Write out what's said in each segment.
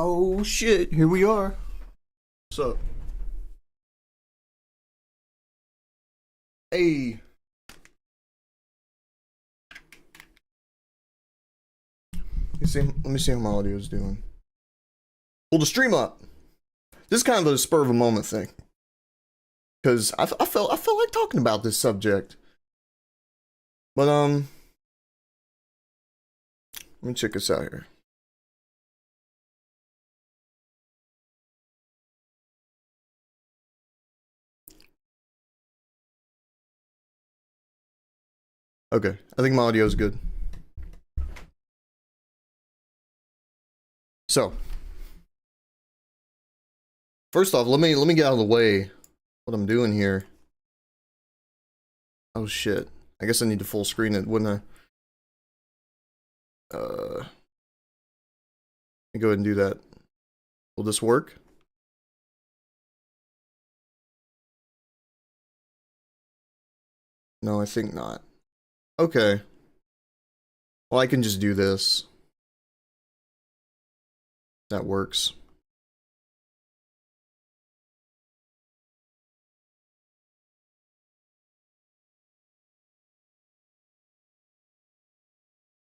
Oh shit, here we are. What's up? Hey. Let me see how my audio is doing. Pull the stream up. This is kind of a spur of a moment thing. Cause I felt like talking about this subject. But let me check this out here. Okay, I think my audio is good. So, first off, let me get out of the way what I'm doing here. Oh shit. I guess I need to full screen it, wouldn't I? Let me go ahead and do that. Will this work? No, I think not. Okay. Well, I can just do this. That works.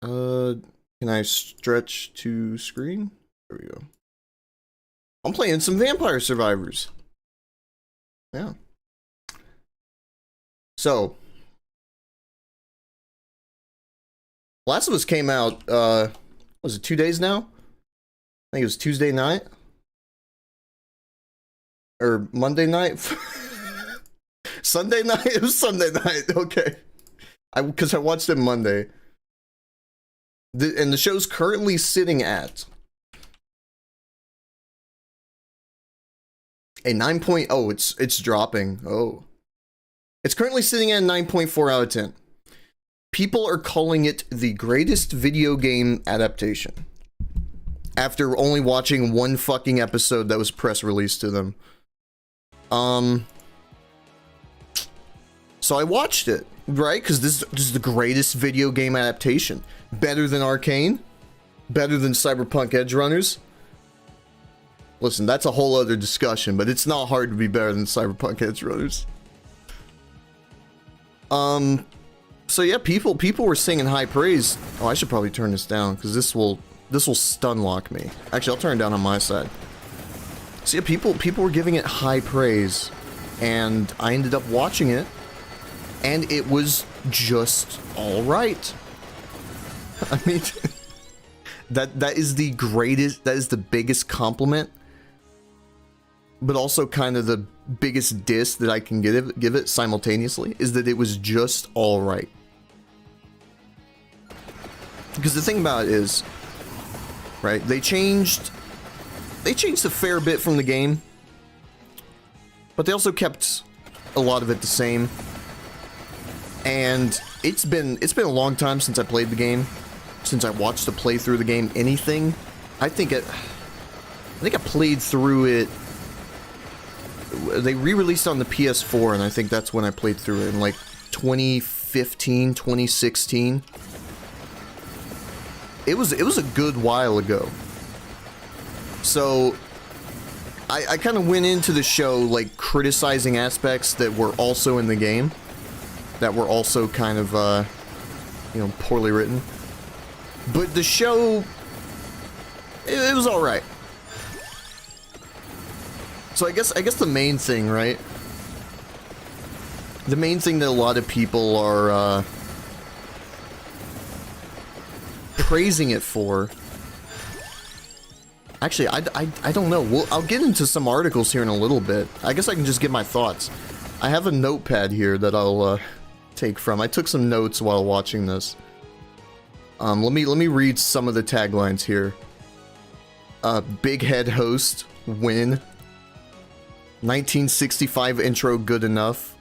Can I stretch to screen? There we go. I'm playing some Vampire Survivors. Yeah. So, Last of Us came out, was it 2 days now? I think it was Tuesday night? Or Monday night? Sunday night? It was Sunday night, okay. Because I watched it Monday. And the show's currently sitting at a 9. Oh, it's dropping. Oh. It's currently sitting at a 9.4 out of 10. People are calling it the greatest video game adaptation. After only watching one fucking episode that was press released to them. So I watched it, right? Because this is the greatest video game adaptation. Better than Arcane? Better than Cyberpunk Edgerunners? Listen, that's a whole other discussion, but it's not hard to be better than Cyberpunk Edgerunners. So yeah, people were singing high praise. Oh, I should probably turn this down, because this will stun lock me. Actually, I'll turn it down on my side. So yeah, people were giving it high praise, and I ended up watching it, and it was just alright. I mean, that is the greatest, that is the biggest compliment, but also kind of the biggest diss that I can give it simultaneously, is that it was just alright. Because the thing about it is, right, they changed a fair bit from the game, but they also kept a lot of it the same. And it's been a long time since I played the game, since I watched a playthrough of the game, anything. I think I played through it. They re-released on the PS4, and I think that's when I played through it in like 2015, 2016. It was a good while ago. So I kind of went into the show like criticizing aspects that were also in the game, that were also kind of poorly written. But the show, it was all right. So I guess the main thing, right? The main thing that a lot of people are praising it for. Actually, I don't know. I'll get into some articles here in a little bit. I guess I can just give my thoughts. I have a notepad here that I'll take from. I took some notes while watching this. Let me read some of the taglines here. Big head host, win. 1965 intro good enough.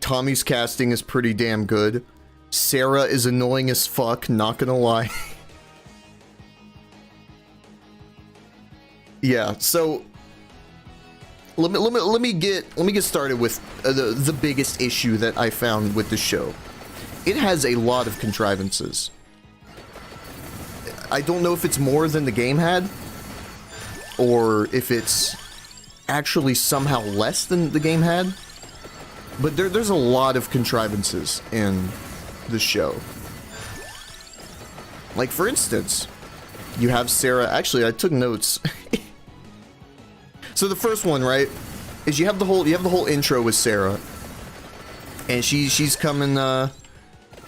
Tommy's casting is pretty damn good. Sarah is annoying as fuck, not gonna lie. Yeah, so let me get started with the biggest issue that I found with the show. It has a lot of contrivances. I don't know if it's more than the game had, or if it's actually somehow less than the game had. But there's a lot of contrivances in the show. Like, for instance, you have Sarah. Actually, I took notes. So the first one, right, is you have the whole intro with Sarah, and she's coming.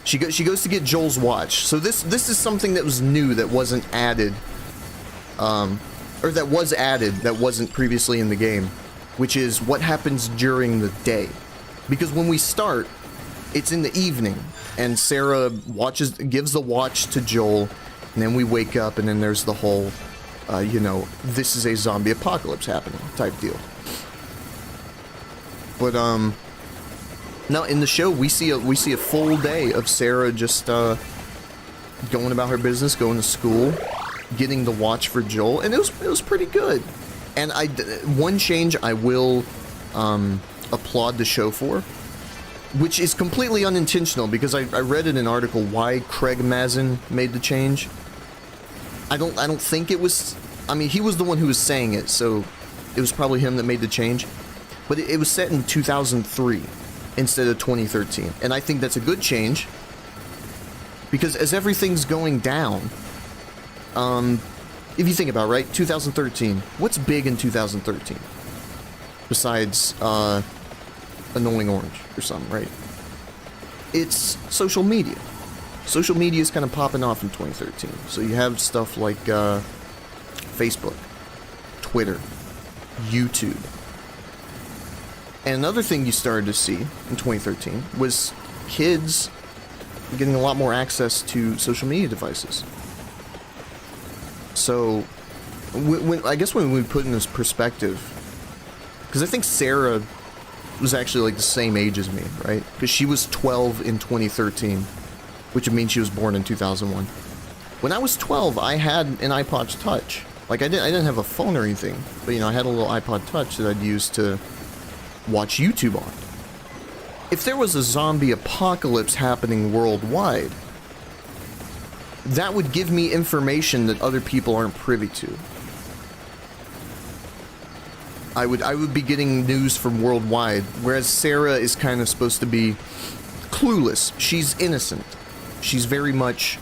She goes to get Joel's watch. So this is something that was new, that wasn't added, or that was added that wasn't previously in the game, which is what happens during the day. Because when we start, it's in the evening, and Sarah gives the watch to Joel, and then we wake up, and then there's the whole, you know, this is a zombie apocalypse happening type deal. But now in the show we see a full day of Sarah just going about her business, going to school, getting the watch for Joel, and it was pretty good. And one change I will applaud the show for, which is completely unintentional, because I read in an article why Craig Mazin made the change. I don't think it was. I mean, he was the one who was saying it, so it was probably him that made the change. But it was set in 2003 instead of 2013, and I think that's a good change, because as everything's going down, if you think about it, right, 2013, what's big in 2013 besides Annoying Orange or something, right? It's social media. Social media is kind of popping off in 2013. So you have stuff like Facebook, Twitter, YouTube. And another thing you started to see in 2013 was kids getting a lot more access to social media devices. So, I guess when we put in this perspective, because I think Sarah was actually like the same age as me, right? Because she was 12 in 2013, which means she was born in 2001. When I was 12, I had an iPod Touch. Like, I didn't have a phone or anything, but, you know, I had a little iPod Touch that I'd use to watch YouTube on. If there was a zombie apocalypse happening worldwide, that would give me information that other people aren't privy to. I would be getting news from worldwide, whereas Sarah is kind of supposed to be clueless. She's innocent. She's very much,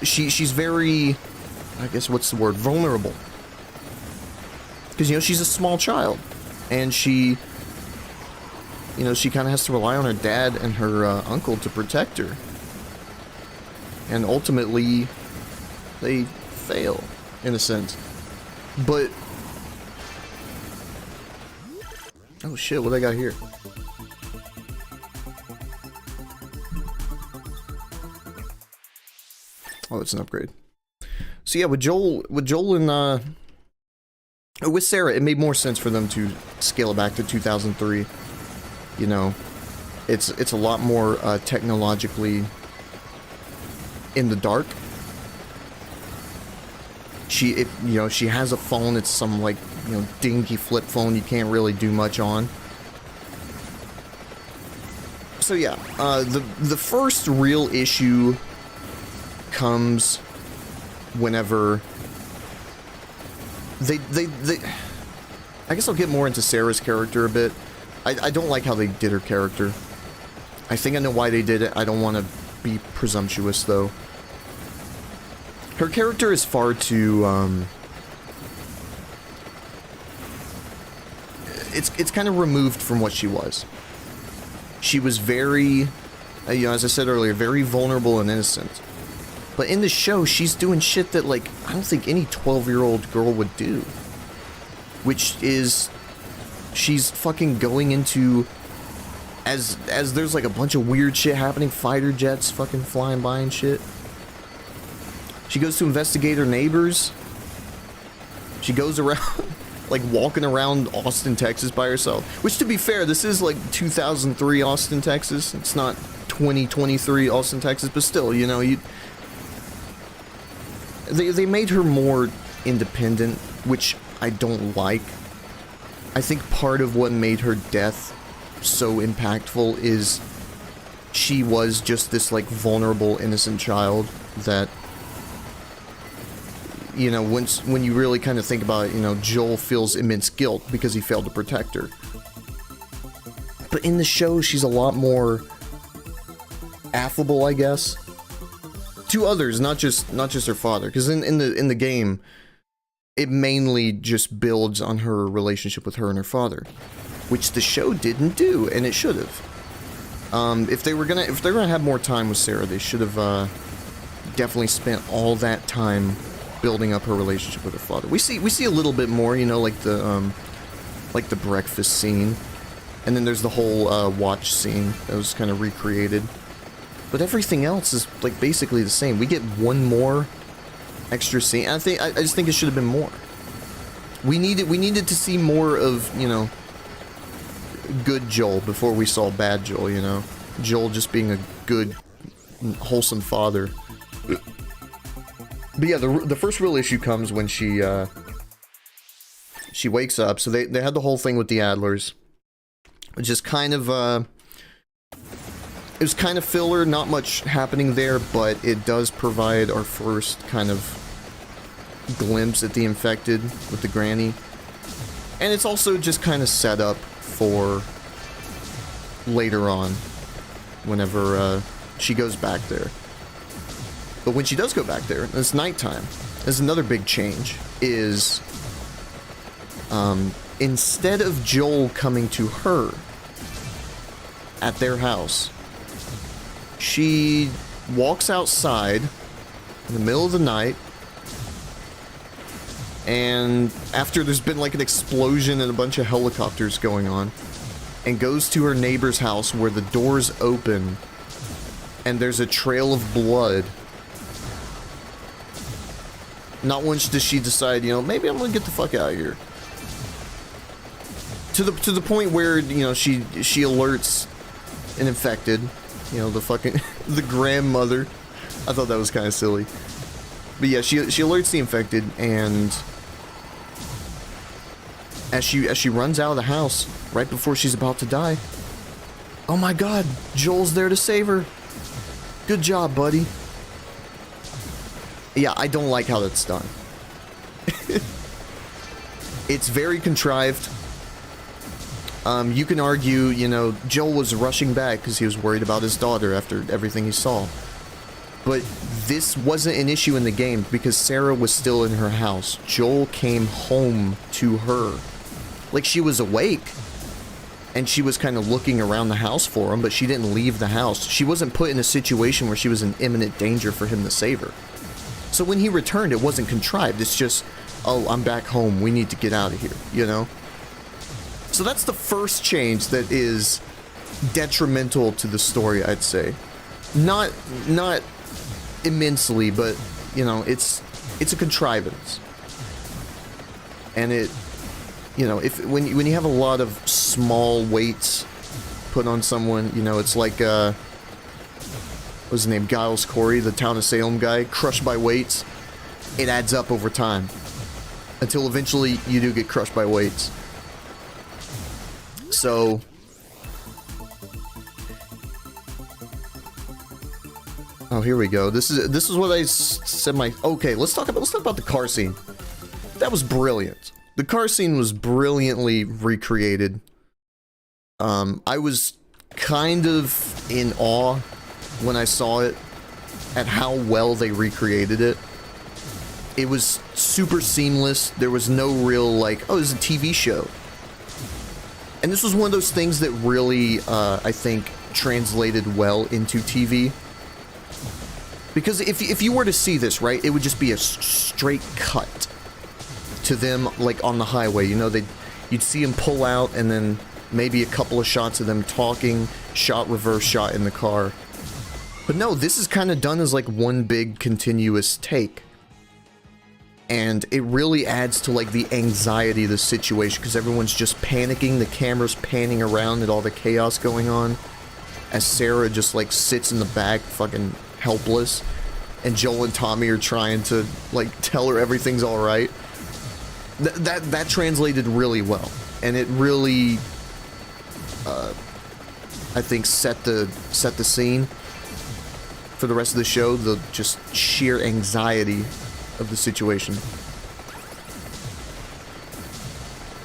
she's very, I guess, what's the word, vulnerable. Because, you know, she's a small child, and she, you know, she kind of has to rely on her dad and her uncle to protect her. And ultimately, they fail, in a sense. But, oh shit, what do I got here? Oh, it's an upgrade. So yeah, with Joel and with Sarah, it made more sense for them to scale it back to 2003. You know, it's a lot more technologically in the dark. She has a phone. It's some, like, you know, dinky flip phone you can't really do much on. So yeah, the first real issue comes whenever they I guess I'll get more into Sarah's character a bit. I don't like how they did her character. I think I know why they did it. I don't want to be presumptuous, though. Her character is far too, it's kind of removed from what she was. She was very, you know, as I said earlier, very vulnerable and innocent. But in the show, she's doing shit that, like, I don't think any 12-year-old girl would do. Which is, she's fucking going into, as there's, like, a bunch of weird shit happening, fighter jets fucking flying by and shit. She goes to investigate her neighbors. She goes around, like, walking around Austin, Texas by herself. Which, to be fair, this is, like, 2003 Austin, Texas. It's not 2023 Austin, Texas, but still, you know, They made her more independent, which I don't like. I think part of what made her death so impactful is she was just this, like, vulnerable, innocent child that, you know, when you really kind of think about it, you know, Joel feels immense guilt because he failed to protect her. But in the show, she's a lot more affable, I guess, to others, not just her father. Because in the game, it mainly just builds on her relationship with her and her father, which the show didn't do, and it should have. If they're gonna have more time with Sarah, they should have definitely spent all that time building up her relationship with her father. We see a little bit more, you know, like the breakfast scene, and then there's the whole watch scene that was kind of recreated. But everything else is like basically the same. We get one more extra scene. I just think it should have been more. We needed to see more of, you know, good Joel before we saw bad Joel, you know. Joel just being a good, wholesome father. But yeah, the first real issue comes when she wakes up. So they had the whole thing with the Adlers, which is kind of it was kind of filler, not much happening there, but it does provide our first kind of glimpse at the infected with the granny. And it's also just kind of set up for later on, whenever she goes back there. But when she does go back there, it's nighttime. There's another big change, is instead of Joel coming to her at their house, she walks outside in the middle of the night, and after there's been like an explosion and a bunch of helicopters going on, and goes to her neighbor's house where the door's open and there's a trail of blood. Not once does she decide, you know, maybe I'm gonna get the fuck out of here. To the point where, you know, she alerts an infected, you know, the fucking the grandmother. I thought that was kind of silly. But yeah, she alerts the infected, and as she runs out of the house right before she's about to die, oh my god, Joel's there to save her. Good job, buddy. Yeah, I don't like how that's done. It's very contrived. You can argue, you know, Joel was rushing back because he was worried about his daughter after everything he saw. But this wasn't an issue in the game because Sarah was still in her house. Joel came home to her. Like, she was awake, and she was kind of looking around the house for him, but she didn't leave the house. She wasn't put in a situation where she was in imminent danger for him to save her. So when he returned, it wasn't contrived. It's just, oh, I'm back home. We need to get out of here, you know? So that's the first change that is detrimental to the story, I'd say. Not immensely, but, you know, it's a contrivance. And it, you know, when you have a lot of small weights put on someone, you know, it's like, what's his name, Giles Corey, the Town of Salem guy, crushed by weights. It adds up over time. Until eventually you do get crushed by weights. So, oh, here we go. This is what I said. Okay, let's talk about the car scene. That was brilliant. The car scene was brilliantly recreated. I was kind of in awe when I saw it at how well they recreated it. It was super seamless. There was no real like, oh, this is a TV show. And this was one of those things that really, I think, translated well into TV. Because if you were to see this, right, it would just be a straight cut to them, like, on the highway. You know, you'd see them pull out, and then maybe a couple of shots of them talking, shot, reverse shot in the car. But no, this is kind of done as, like, one big continuous take. And it really adds to, like, the anxiety of the situation, because everyone's just panicking, the camera's panning around at all the chaos going on, as Sarah just, like, sits in the back, fucking helpless, and Joel and Tommy are trying to, like, tell her everything's alright. That translated really well, and it really, I think, set the scene for the rest of the show. The just sheer anxiety of the situation.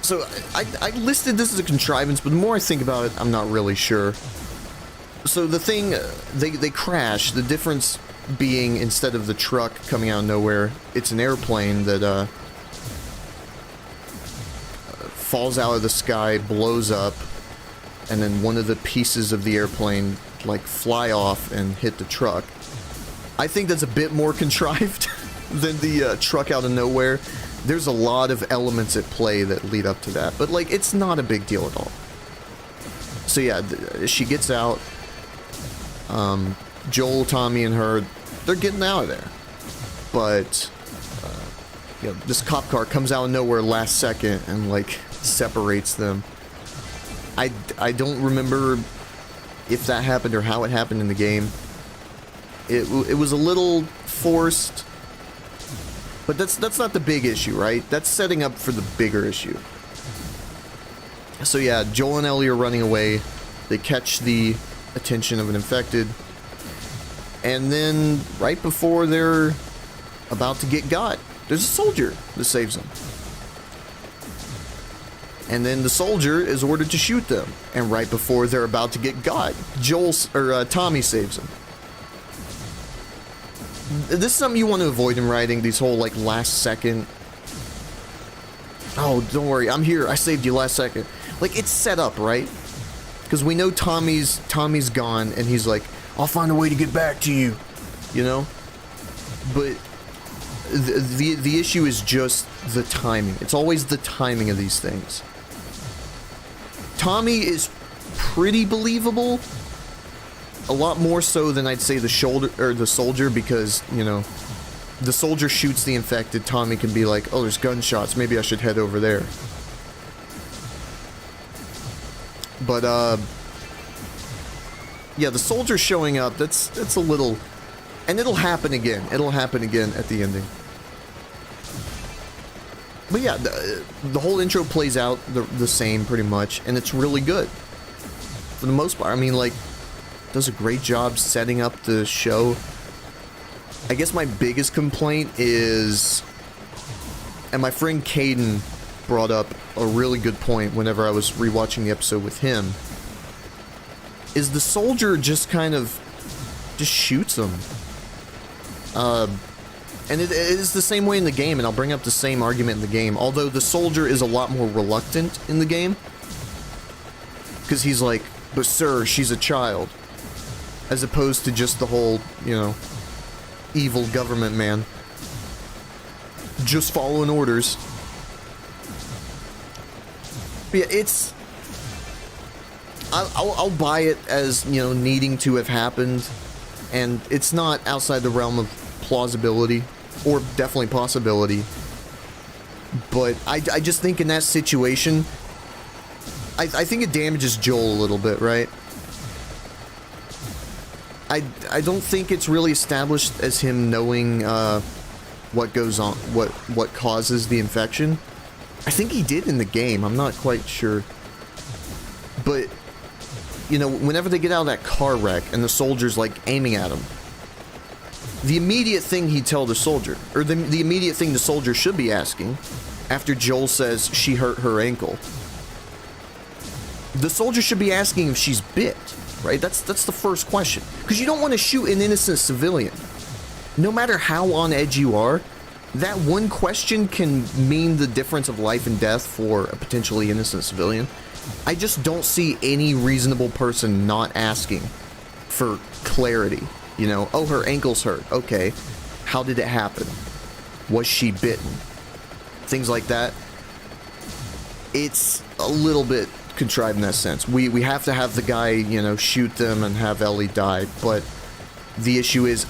So I listed this as a contrivance, but the more I think about it, I'm not really sure. So the thing, they crash. The difference being, instead of the truck coming out of nowhere, it's an airplane that falls out of the sky, blows up, and then one of the pieces of the airplane like fly off and hit the truck. I think that's a bit more contrived than the truck out of nowhere. There's a lot of elements at play that lead up to that, but like, it's not a big deal at all. So yeah, she gets out. Joel, Tommy, and her, they're getting out of there. But you know, this cop car comes out of nowhere last second and like separates them. I don't remember if that happened or how it happened in the game. It was a little forced. But that's not the big issue, right? That's setting up for the bigger issue. So yeah, Joel and Ellie are running away. They catch the attention of an infected. And then, right before they're about to get got, there's a soldier that saves them. And then the soldier is ordered to shoot them. And right before they're about to get got, Tommy saves them. This is something you want to avoid in writing, these whole, like, last second. Oh, don't worry, I'm here, I saved you last second. Like, it's set up, right? Because we know Tommy's gone, and he's like, I'll find a way to get back to you, you know? But the issue is just the timing. It's always the timing of these things. Tommy is pretty believable. A lot more so than I'd say the soldier, because, you know, the soldier shoots the infected. Tommy can be like, oh, there's gunshots, maybe I should head over there. But yeah, the soldier showing up, that's a little, and it'll happen again at the ending. But yeah, the whole intro plays out the same pretty much, and it's really good for the most part. I mean, like, does a great job setting up the show. I guess my biggest complaint is, and my friend Caden brought up a really good point whenever I was rewatching the episode with him, is the soldier just kind of just shoots him. And it is the same way in the game, and I'll bring up the same argument in the game, although the soldier is a lot more reluctant in the game, because he's like, but sir, she's a child. As opposed to just the whole, you know, evil government man. Just following orders. But yeah, it's... I'll buy it as, you know, needing to have happened. And it's not outside the realm of plausibility. Or definitely possibility. But I just think in that situation, I think it damages Joel a little bit, right? I don't think it's really established as him knowing what goes on, what causes the infection. I think he did in the game, I'm not quite sure. But, you know, whenever they get out of that car wreck and the soldier's like aiming at him, the immediate thing he'd tell the soldier, or the immediate thing the soldier should be asking, after Joel says she hurt her ankle, the soldier should be asking if she's bit. Right? That's the first question. Because you don't want to shoot an innocent civilian. No matter how on edge you are, that one question can mean the difference of life and death for a potentially innocent civilian. I just don't see any reasonable person not asking for clarity. You know, oh, her ankle's hurt. Okay. How did it happen? Was she bitten? Things like that. It's a little bit contrived in that sense. We have to have the guy, you know, shoot them and have Ellie die, but the issue is,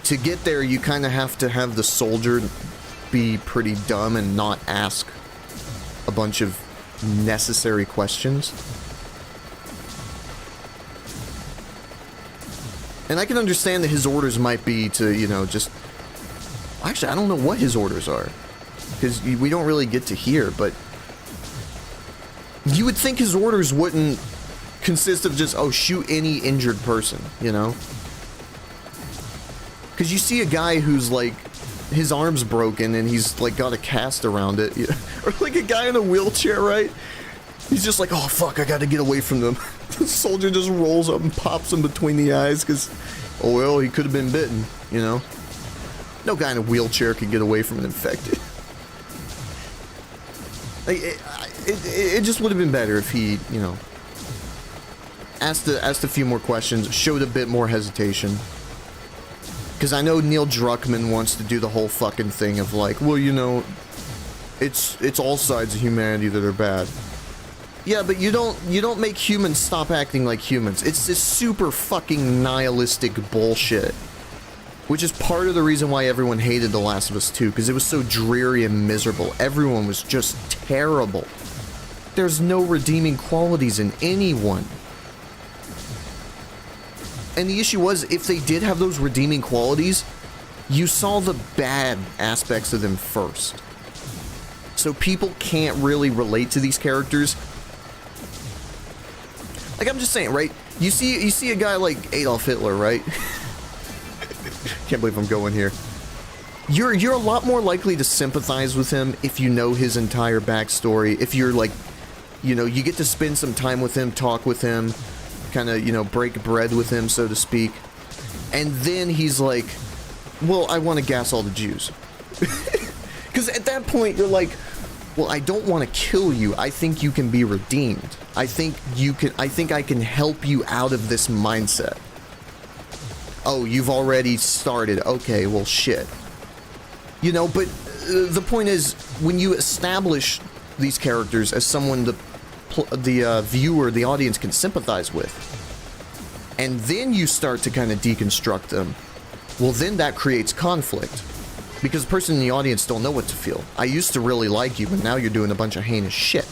to get there, you kind of have to have the soldier be pretty dumb and not ask a bunch of necessary questions. And I can understand that his orders might be to, you know, just... Actually, I don't know what his orders are, because we don't really get to hear, but... You would think his orders wouldn't consist of just, oh, shoot any injured person, you know? Because you see a guy who's, like, his arm's broken and he's like got a cast around it. Or like a guy in a wheelchair, right? He's just like, oh fuck, I gotta get away from them. The soldier just rolls up and pops him between the eyes because, oh well, he could have been bitten, you know? No guy in a wheelchair could get away from an infected. Like, it just would have been better if he, you know, asked a few more questions, showed a bit more hesitation. Because I know Neil Druckmann wants to do the whole fucking thing of like, well, you know, it's all sides of humanity that are bad. Yeah, but you don't make humans stop acting like humans. It's this super fucking nihilistic bullshit. Which is part of the reason why everyone hated The Last of Us 2, because it was so dreary and miserable. Everyone was just terrible. There's no redeeming qualities in anyone. And the issue was, if they did have those redeeming qualities, you saw the bad aspects of them first. So people can't really relate to these characters. Like, I'm just saying, right? You see a guy like Adolf Hitler, right? Can't believe I'm going here. You're a lot more likely to sympathize with him if you know his entire backstory. If you're like, you know, you get to spend some time with him, talk with him, kind of, you know, break bread with him, so to speak. And then he's like, well, I want to gas all the Jews. Because at that point, you're like, well, I don't want to kill you. I think you can be redeemed. I think I can help you out of this mindset. Oh, you've already started. Okay, well, shit. You know, but the point is, when you establish these characters as someone the viewer, the audience can sympathize with, and then you start to kind of deconstruct them, well, then that creates conflict. Because the person in the audience don't know what to feel. I used to really like you, but now you're doing a bunch of heinous shit.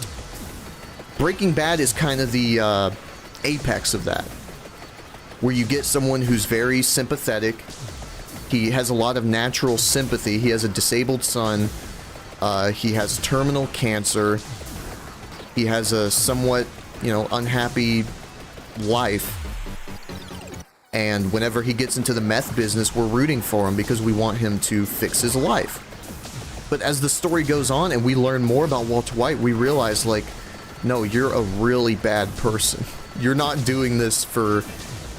Breaking Bad is kind of the apex of that. Where you get someone who's very sympathetic. He has a lot of natural sympathy. He has a disabled son. He has terminal cancer. He has a somewhat, you know, unhappy life. And whenever he gets into the meth business, we're rooting for him because we want him to fix his life. But as the story goes on and we learn more about Walter White, we realize, like, no, you're a really bad person. You're not doing this for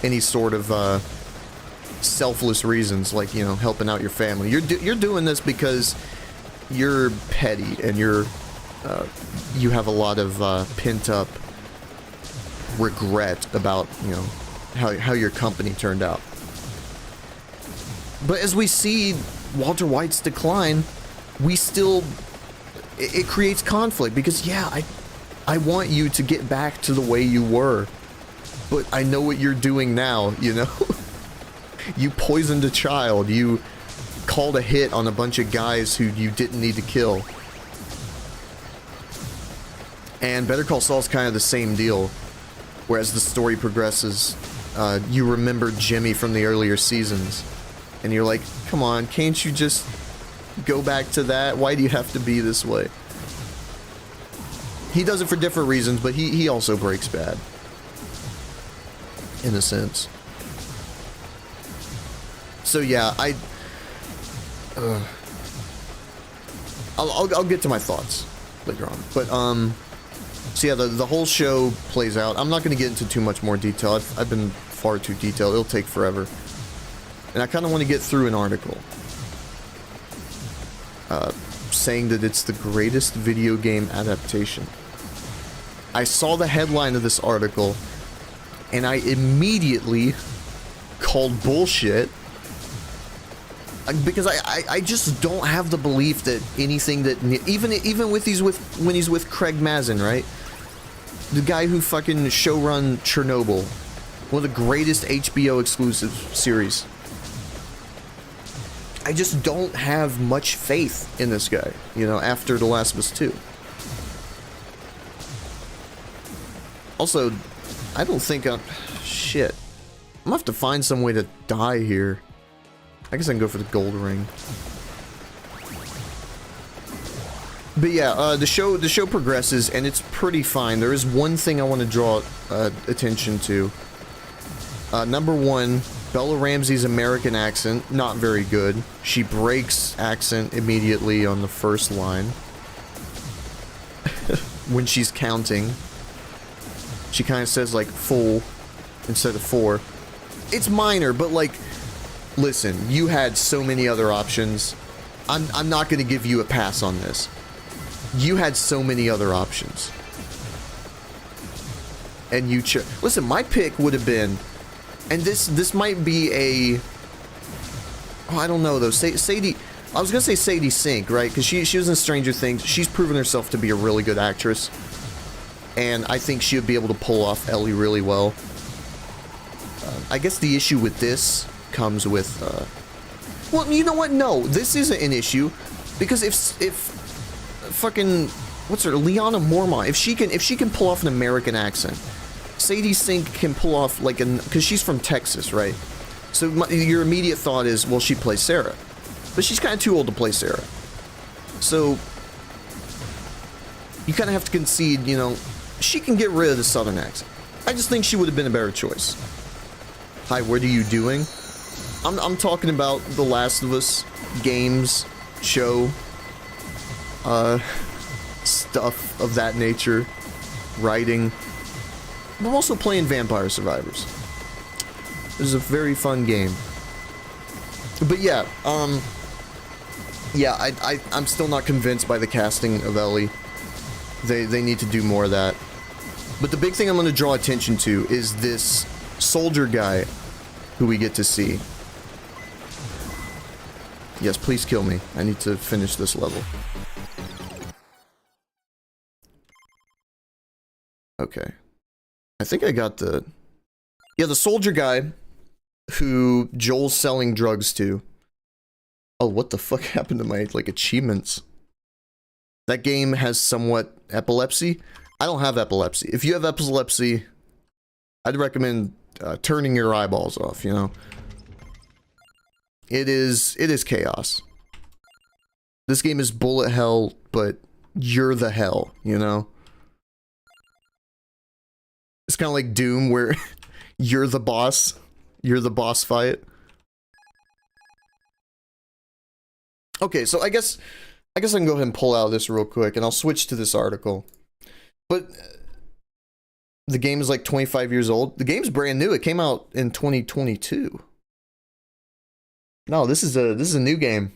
any sort of selfless reasons, like, you know, helping out your family. You're doing this because you're petty and you have a lot of pent up regret about, you know, how your company turned out. But as we see Walter White's decline, we still, it creates conflict because, yeah, I want you to get back to the way you were, but I know what you're doing now, you know? You poisoned a child, you called a hit on a bunch of guys who you didn't need to kill. And Better Call Saul's kind of the same deal, whereas the story progresses, you remember Jimmy from the earlier seasons, and you're like, come on, can't you just go back to that? Why do you have to be this way? He does it for different reasons, but he also breaks bad. In a sense. So yeah, I'll get to my thoughts later on. But, so yeah, the whole show plays out. I'm not going to get into too much more detail. I've been far too detailed. It'll take forever. And I kind of want to get through an article saying that it's the greatest video game adaptation. I saw the headline of this article, and I immediately called bullshit. Because I just don't have the belief that anything that... Even with when he's with Craig Mazin, right? The guy who fucking showrun Chernobyl. One of the greatest HBO exclusive series. I just don't have much faith in this guy, you know, after The Last of Us 2. Also, I don't think shit. I'm gonna have to find some way to die here. I guess I can go for the gold ring. But yeah, the show progresses, and it's pretty fine. There is one thing I want to draw attention to. Number one, Bella Ramsey's American accent, not very good. She breaks accent immediately on the first line. When she's counting. She kind of says, like, full instead of four. It's minor, but, like, listen, you had so many other options. I'm not going to give you a pass on this. You had so many other options. And you listen, my pick would have been, and this might be a, oh, I don't know though. Sadie, I was gonna say Sadie Sink, right? Because she was in Stranger Things. She's proven herself to be a really good actress, and I think she would be able to pull off Ellie really well. I guess the issue with this comes with, well, you know what? No, this isn't an issue, because if fucking, what's her, Liana Mormont, if she can pull off an American accent, Sadie Sink can pull off like an, because she's from Texas, right? So your immediate thought is, well, she plays Sarah, but she's kind of too old to play Sarah. So you kind of have to concede, you know, she can get rid of the Southern accent. I just think she would have been a better choice. Hi, what are you doing? I'm talking about The Last of Us games, show, stuff of that nature, writing. I'm also playing Vampire Survivors. This is a very fun game. But yeah, yeah, I'm still not convinced by the casting of Ellie. They need to do more of that. But the big thing I'm going to draw attention to is this soldier guy who we get to see. Yes, please kill me. I need to finish this level. Okay. I think I got the... Yeah, the soldier guy who Joel's selling drugs to. Oh, what the fuck happened to my, like, achievements? That game has somewhat epilepsy. I don't have epilepsy. If you have epilepsy, I'd recommend turning your eyeballs off, you know? It is chaos. This game is bullet hell, but you're the hell, you know? It's kind of like Doom, where you're the boss. You're the boss fight. Okay, so I guess I can go ahead and pull out this real quick, and I'll switch to this article. But the game is like 25 years old. The game's brand new. It came out in 2022. No, this is a new game.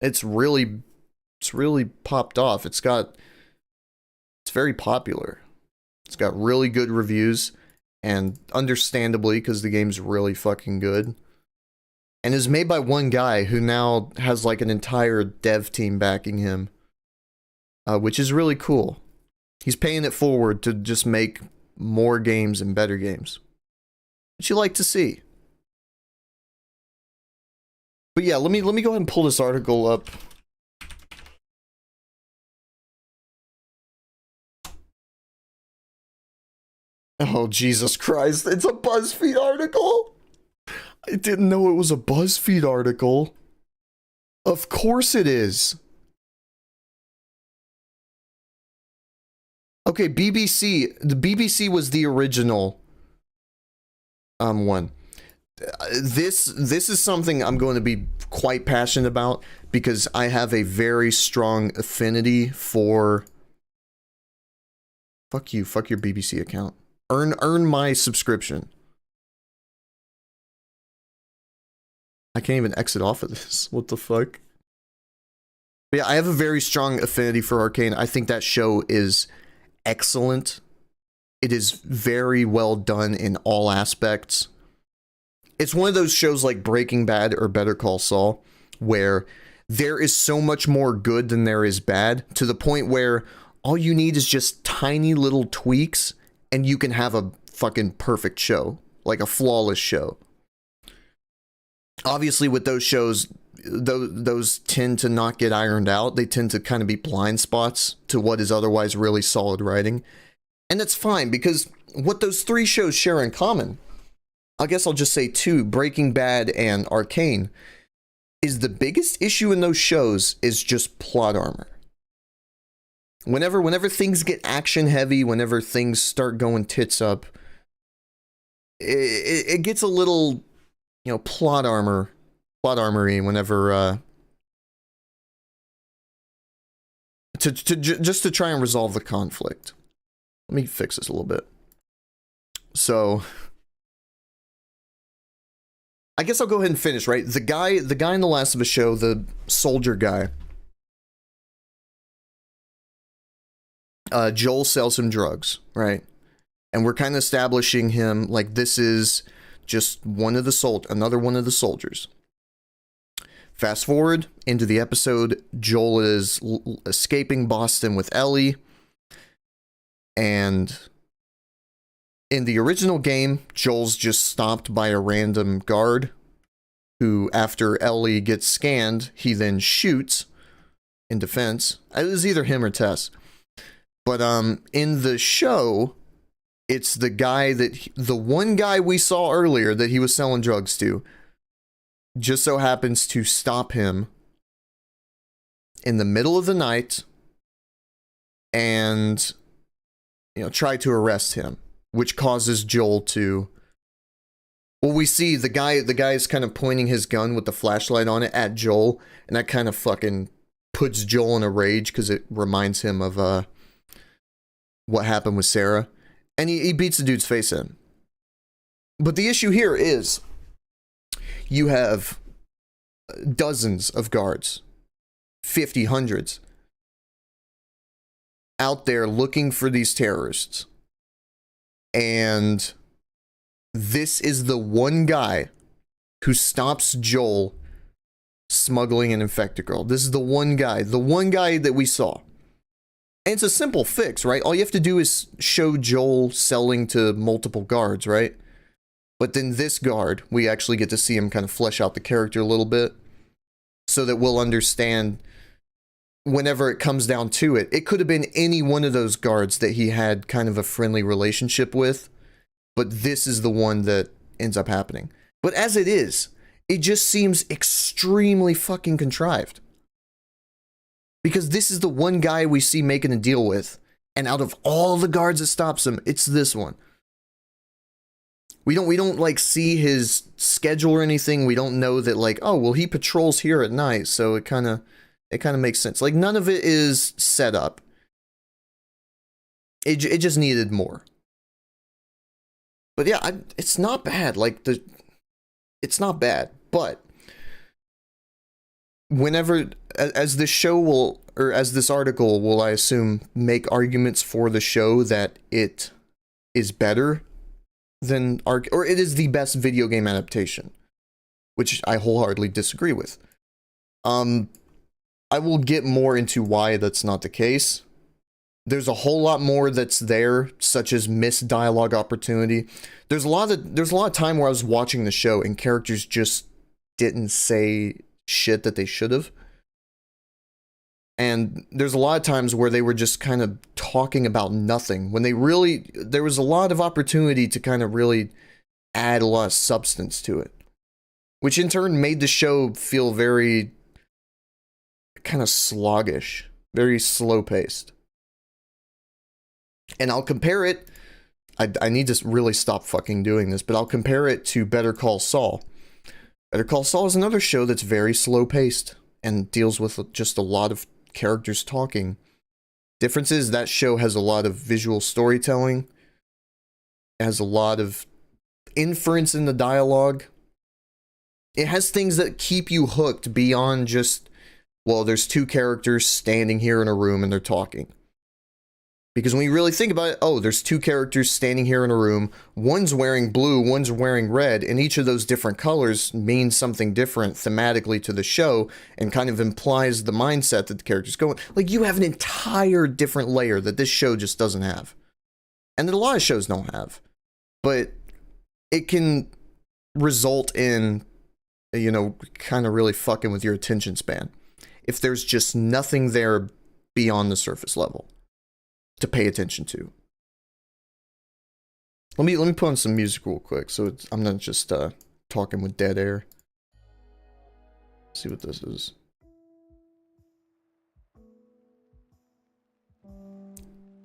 It's really popped off. It's very popular. It's got really good reviews, and understandably, because the game's really fucking good. And is made by one guy who now has like an entire dev team backing him, which is really cool. He's paying it forward to just make more games and better games, which you like to see. But yeah, let me go ahead and pull this article up. Oh, Jesus Christ, it's a BuzzFeed article? I didn't know it was a BuzzFeed article. Of course it is. Okay, BBC. The BBC was the original one. This is something I'm going to be quite passionate about, because I have a very strong affinity for... Fuck you, fuck your BBC account. Earn my subscription. I can't even exit off of this. What the fuck? But yeah, I have a very strong affinity for Arcane. I think that show is excellent. It is very well done in all aspects. It's one of those shows like Breaking Bad or Better Call Saul, where there is so much more good than there is bad, to the point where all you need is just tiny little tweaks, and you can have a fucking perfect show, like a flawless show. Obviously, with those shows, those tend to not get ironed out. They tend to kind of be blind spots to what is otherwise really solid writing. And that's fine, because what those three shows share in common, I guess I'll just say two, Breaking Bad and Arcane, is the biggest issue in those shows is just plot armor. Whenever things get action heavy, whenever things start going tits up, it gets a little you know, plot armory whenever just to try and resolve the conflict. Let me fix this a little bit. So I guess I'll go ahead and finish, right? The guy in The Last of Us show, the soldier guy, Joel sells him drugs, right? And we're kind of establishing him like this is just another one of the soldiers. Fast forward into the episode, Joel is escaping Boston with Ellie, and in the original game, Joel's just stopped by a random guard who, after Ellie gets scanned, he then shoots in defense. It was either him or Tess. But in the show, it's the one guy we saw earlier that he was selling drugs to just so happens to stop him in the middle of the night and, you know, try to arrest him, which causes Joel to... Well, we see the guy is kind of pointing his gun with the flashlight on it at Joel, and that kind of fucking puts Joel in a rage because it reminds him of what happened with Sarah. And he beats the dude's face in. But the issue here is you have dozens of guards, 50, hundreds, out there looking for these terrorists. And this is the one guy who stops Joel smuggling an infected girl. This is the one guy that we saw. And it's a simple fix, right? All you have to do is show Joel selling to multiple guards, right? But then this guard, we actually get to see him kind of flesh out the character a little bit so that we'll understand whenever it comes down to it. It could have been any one of those guards that he had kind of a friendly relationship with, but this is the one that ends up happening. But as it is, it just seems extremely fucking contrived. Because this is the one guy we see making a deal with, and out of all the guards that stops him, it's this one. We don't like see his schedule or anything. We don't know that, like, oh, well, he patrols here at night, so it kind of makes sense. Like, none of it is set up. It just needed more. But yeah, it's not bad. Like, it's not bad, but whenever, as this show will, or as this article will, I assume, make arguments for the show that it is better than, or it is the best video game adaptation, which I wholeheartedly disagree with. I will get more into why that's not the case. There's a whole lot more that's there, such as missed dialogue opportunity. There's a lot of time where I was watching the show and characters just didn't say shit that they should have. And there's a lot of times where they were just kind of talking about nothing when there was a lot of opportunity to kind of really add a lot of substance to it, which in turn made the show feel very kind of sluggish, very slow paced. And I'll compare it, I need to really stop fucking doing this, but I'll compare it to Better Call Saul. Better Call Saul is another show that's very slow paced and deals with just a lot of characters talking. Difference is that show has a lot of visual storytelling, it has a lot of inference in the dialogue. It has things that keep you hooked beyond just, well, there's two characters standing here in a room and they're talking. Because when you really think about it, oh, there's two characters standing here in a room, one's wearing blue, one's wearing red, and each of those different colors means something different thematically to the show and kind of implies the mindset that the character's going. Like, you have an entire different layer that this show just doesn't have. And that a lot of shows don't have. But it can result in, you know, kind of really fucking with your attention span if there's just nothing there beyond the surface level to pay attention to. Let me put on some music real quick so I'm not just talking with dead air. Let's see what this is.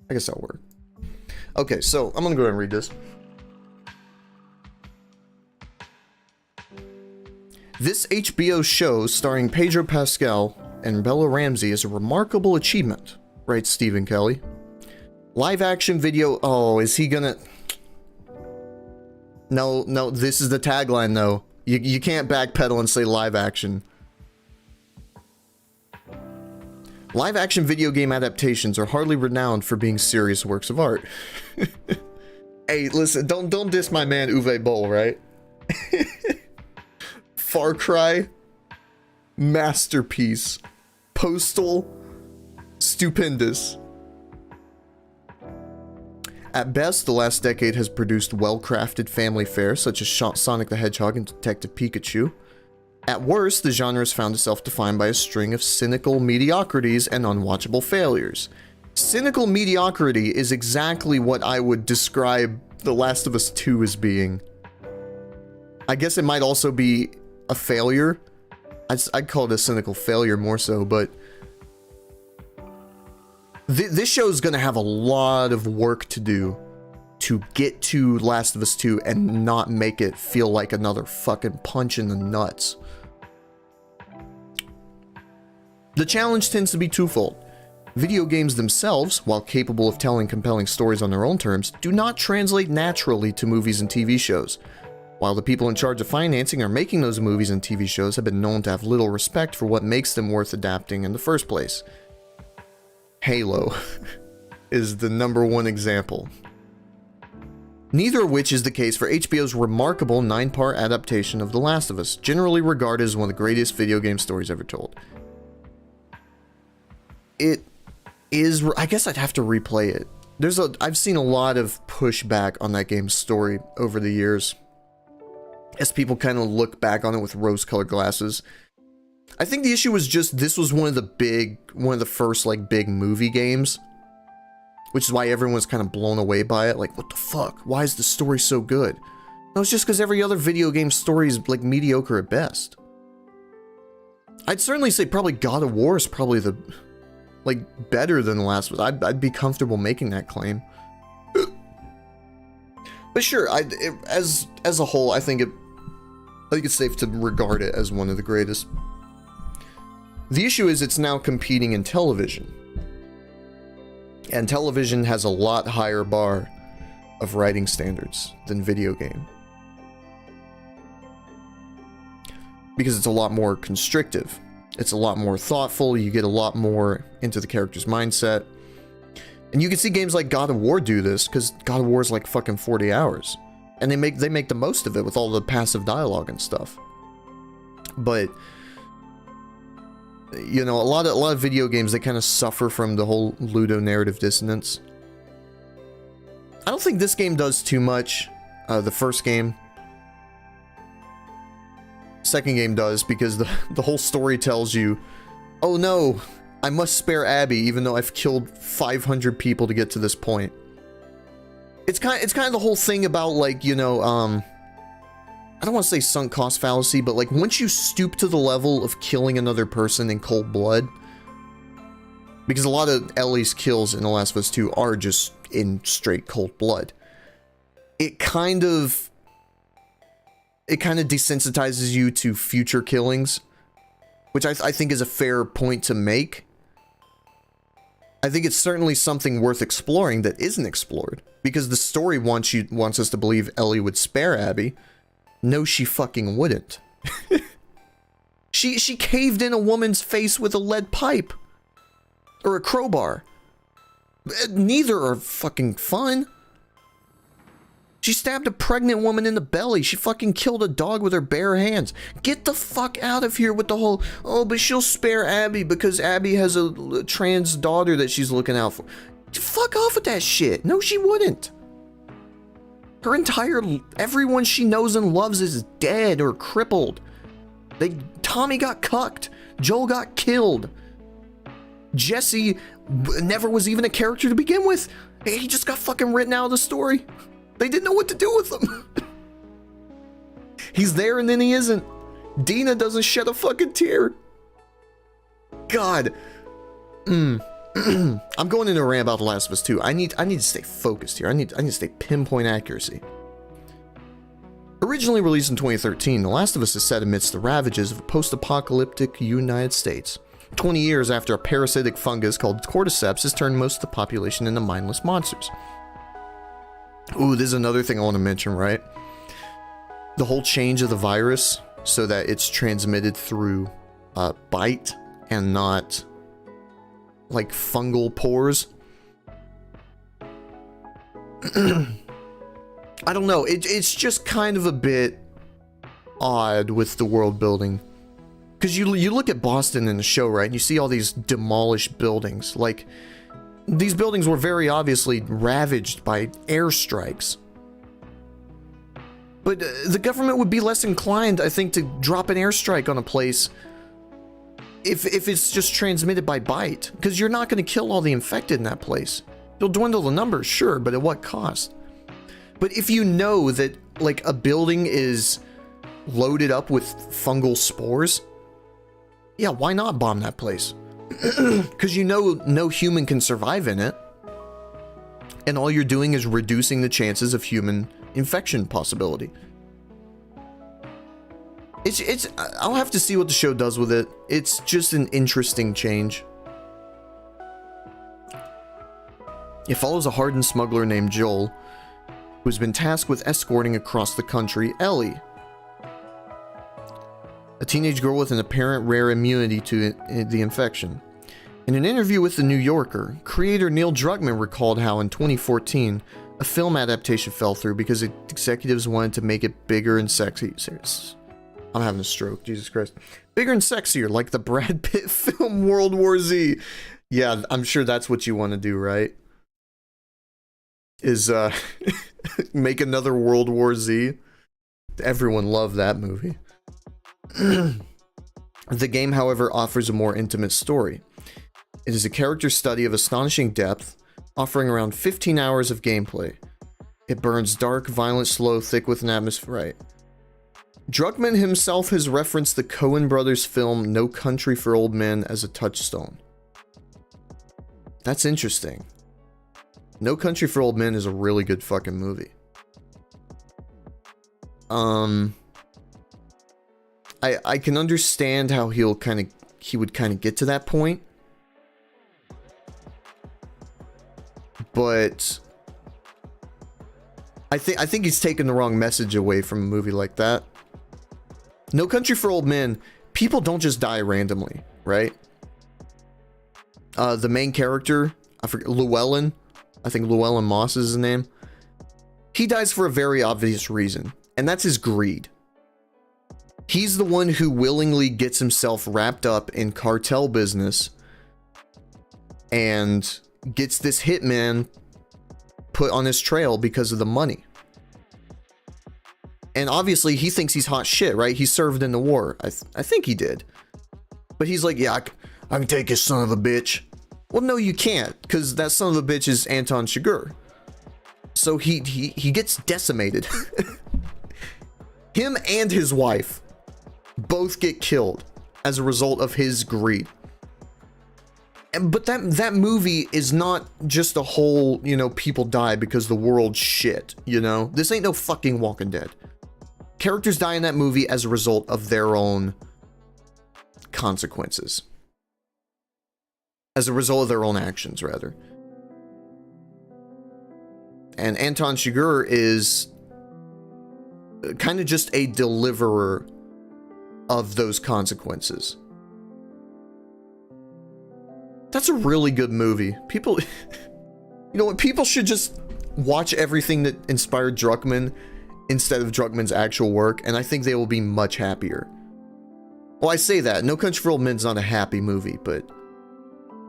I guess that'll work. Okay, so I'm gonna go ahead and read this. This HBO show starring Pedro Pascal and Bella Ramsey is a remarkable achievement, writes Stephen Kelly. Live action video, oh, is he gonna... No, this is the tagline though. You can't backpedal and say live action. Live action video game adaptations are hardly renowned for being serious works of art. Hey, listen, don't diss my man Uwe Boll, right? Far Cry, masterpiece. Postal, stupendous. At best, the last decade has produced well-crafted family fare such as Sonic the Hedgehog and Detective Pikachu. At worst, the genre has found itself defined by a string of cynical mediocrities and unwatchable failures. Cynical mediocrity is exactly what I would describe The Last of Us 2 as being. I guess it might also be a failure. I'd call it a cynical failure more so, but this show is going to have a lot of work to do to get to Last of Us 2 and not make it feel like another fucking punch in the nuts. The challenge tends to be twofold. Video games themselves, while capable of telling compelling stories on their own terms, do not translate naturally to movies and TV shows. While the people in charge of financing or making those movies and TV shows have been known to have little respect for what makes them worth adapting in the first place. Halo is the #1 example. Neither of which is the case for HBO's remarkable 9-part adaptation of The Last of Us, generally regarded as one of the greatest video game stories ever told. It is, I guess I'd have to replay it. I've seen a lot of pushback on that game's story over the years, as people kind of look back on it with rose-colored glasses. I think the issue was just this was one of the first like big movie games, which is why everyone was kind of blown away by it. Like, what the fuck? Why is the story so good? No, it's just because every other video game story is like mediocre at best. I'd certainly say probably God of War is probably the like better than The Last of Us. I'd be comfortable making that claim. But sure, as a whole, I think it's safe to regard it as one of the greatest. The issue is it's now competing in television. And television has a lot higher bar of writing standards than video game. Because it's a lot more constrictive. It's a lot more thoughtful, you get a lot more into the character's mindset. And you can see games like God of War do this, because God of War is like fucking 40 hours. And they make the most of it with all the passive dialogue and stuff. But you know, a lot of video games, they kind of suffer from the whole ludonarrative dissonance. I don't think this game does too much. The first game. Second game does, because the whole story tells you, oh no, I must spare Abby even though I've killed 500 people to get to this point. It's kind of the whole thing about, like, you know, I don't want to say sunk cost fallacy, but like once you stoop to the level of killing another person in cold blood, because a lot of Ellie's kills in The Last of Us 2 are just in straight cold blood, it kind of desensitizes you to future killings, which I think is a fair point to make. I think it's certainly something worth exploring that isn't explored, because the story wants us to believe Ellie would spare Abby. No, she fucking wouldn't. She caved in a woman's face with a lead pipe. Or a crowbar. Neither are fucking fun. She stabbed a pregnant woman in the belly. She fucking killed a dog with her bare hands. Get the fuck out of here with the whole, oh, but she'll spare Abby because Abby has a trans daughter that she's looking out for. Fuck off with that shit. No, she wouldn't. Everyone she knows and loves is dead or crippled. Tommy got cucked. Joel got killed. Jesse never was even a character to begin with. He just got fucking written out of the story. They didn't know what to do with him. He's there and then he isn't. Dina doesn't shed a fucking tear. God. I'm going into a rant about The Last of Us 2. I need to stay focused here. I need to stay pinpoint accuracy. Originally released in 2013, The Last of Us is set amidst the ravages of a post-apocalyptic United States. 20 years after a parasitic fungus called cordyceps has turned most of the population into mindless monsters. Ooh, this is another thing I want to mention, right? The whole change of the virus so that it's transmitted through bite and not like fungal pores. I don't know, it's just kind of a bit odd with the world building. Because you look at Boston in the show, right, and you see all these demolished buildings. Like, these buildings were very obviously ravaged by airstrikes. But the government would be less inclined, I think, to drop an airstrike on a place if it's just transmitted by bite. Because you're not going to kill all the infected in that place. You'll dwindle the numbers, sure, but at what cost? But if you know that, like, a building is loaded up with fungal spores, yeah, why not bomb that place? Because you know no human can survive in it. And all you're doing is reducing the chances of human infection possibility. I'll have to see what the show does with it. It's just an interesting change. It follows a hardened smuggler named Joel, who's been tasked with escorting across the country Ellie, a teenage girl with an apparent rare immunity to the infection. In an interview with The New Yorker, creator Neil Druckmann recalled how in 2014, a film adaptation fell through because executives wanted to make it bigger and sexy. Serious. I'm having a stroke, Jesus Christ. Bigger and sexier, like the Brad Pitt film World War Z. Yeah, I'm sure that's what you want to do, right? Is, make another World War Z. Everyone loved that movie. The game, however, offers a more intimate story. It is a character study of astonishing depth, offering around 15 hours of gameplay. It burns dark, violent, slow, thick with an atmosphere. Right. Druckmann himself has referenced the Coen brothers' film No Country for Old Men as a touchstone. That's interesting. No Country for Old Men is a really good fucking movie. I can understand how he would kind of get to that point. But I think he's taken the wrong message away from a movie like that. No Country for Old Men, people don't just die randomly, right? The main character, I forget, Llewellyn, I think Llewellyn Moss is his name. He dies for a very obvious reason, and that's his greed. He's the one who willingly gets himself wrapped up in cartel business and gets this hitman put on his trail because of the money. And obviously he thinks he's hot shit, right? He served in the war. I think he did. But he's like, yeah, I can take his son of a bitch. Well, no, you can't, because that son of a bitch is Anton Chigurh. So he gets decimated. Him and his wife both get killed as a result of his greed. But that movie is not just a whole, people die because the world's shit, This ain't no fucking Walking Dead. Characters die in that movie as a result of their own consequences. As a result of their own actions, rather. And Anton Chigurh is kind of just a deliverer of those consequences. That's a really good movie. People, people should just watch everything that inspired Druckmann instead of Druckmann's actual work, and I think they will be much happier. Well, I say that. No Country for Old Men's not a happy movie, but,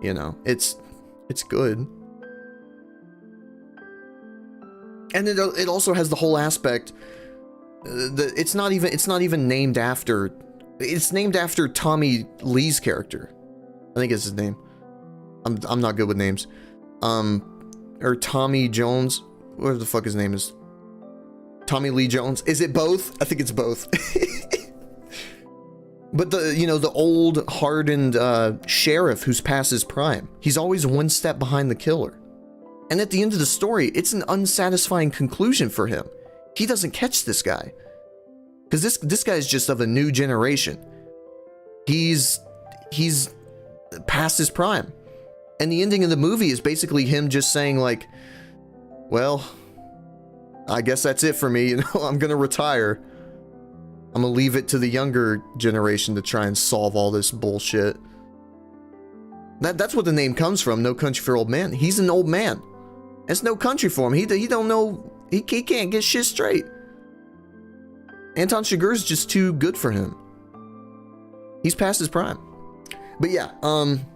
it's good. And it also has the whole aspect that it's not even named after. It's named after Tommy Lee's character. I think it's his name. I'm not good with names. Or Tommy Jones, whatever the fuck his name is. Tommy Lee Jones. Is it both? I think it's both. But the old hardened sheriff who's past his prime. He's always one step behind the killer. And at the end of the story, it's an unsatisfying conclusion for him. He doesn't catch this guy. Because this guy's just of a new generation. He's past his prime. And the ending of the movie is basically him just saying like, well, I guess that's it for me, you know, I'm gonna retire. I'm gonna leave it to the younger generation to try and solve all this bullshit. That's what the name comes from, No Country for Old Men. He's an old man. It's no country for him. He don't know, he can't get shit straight. Anton Chigurh's just too good for him. He's past his prime. But yeah, I'm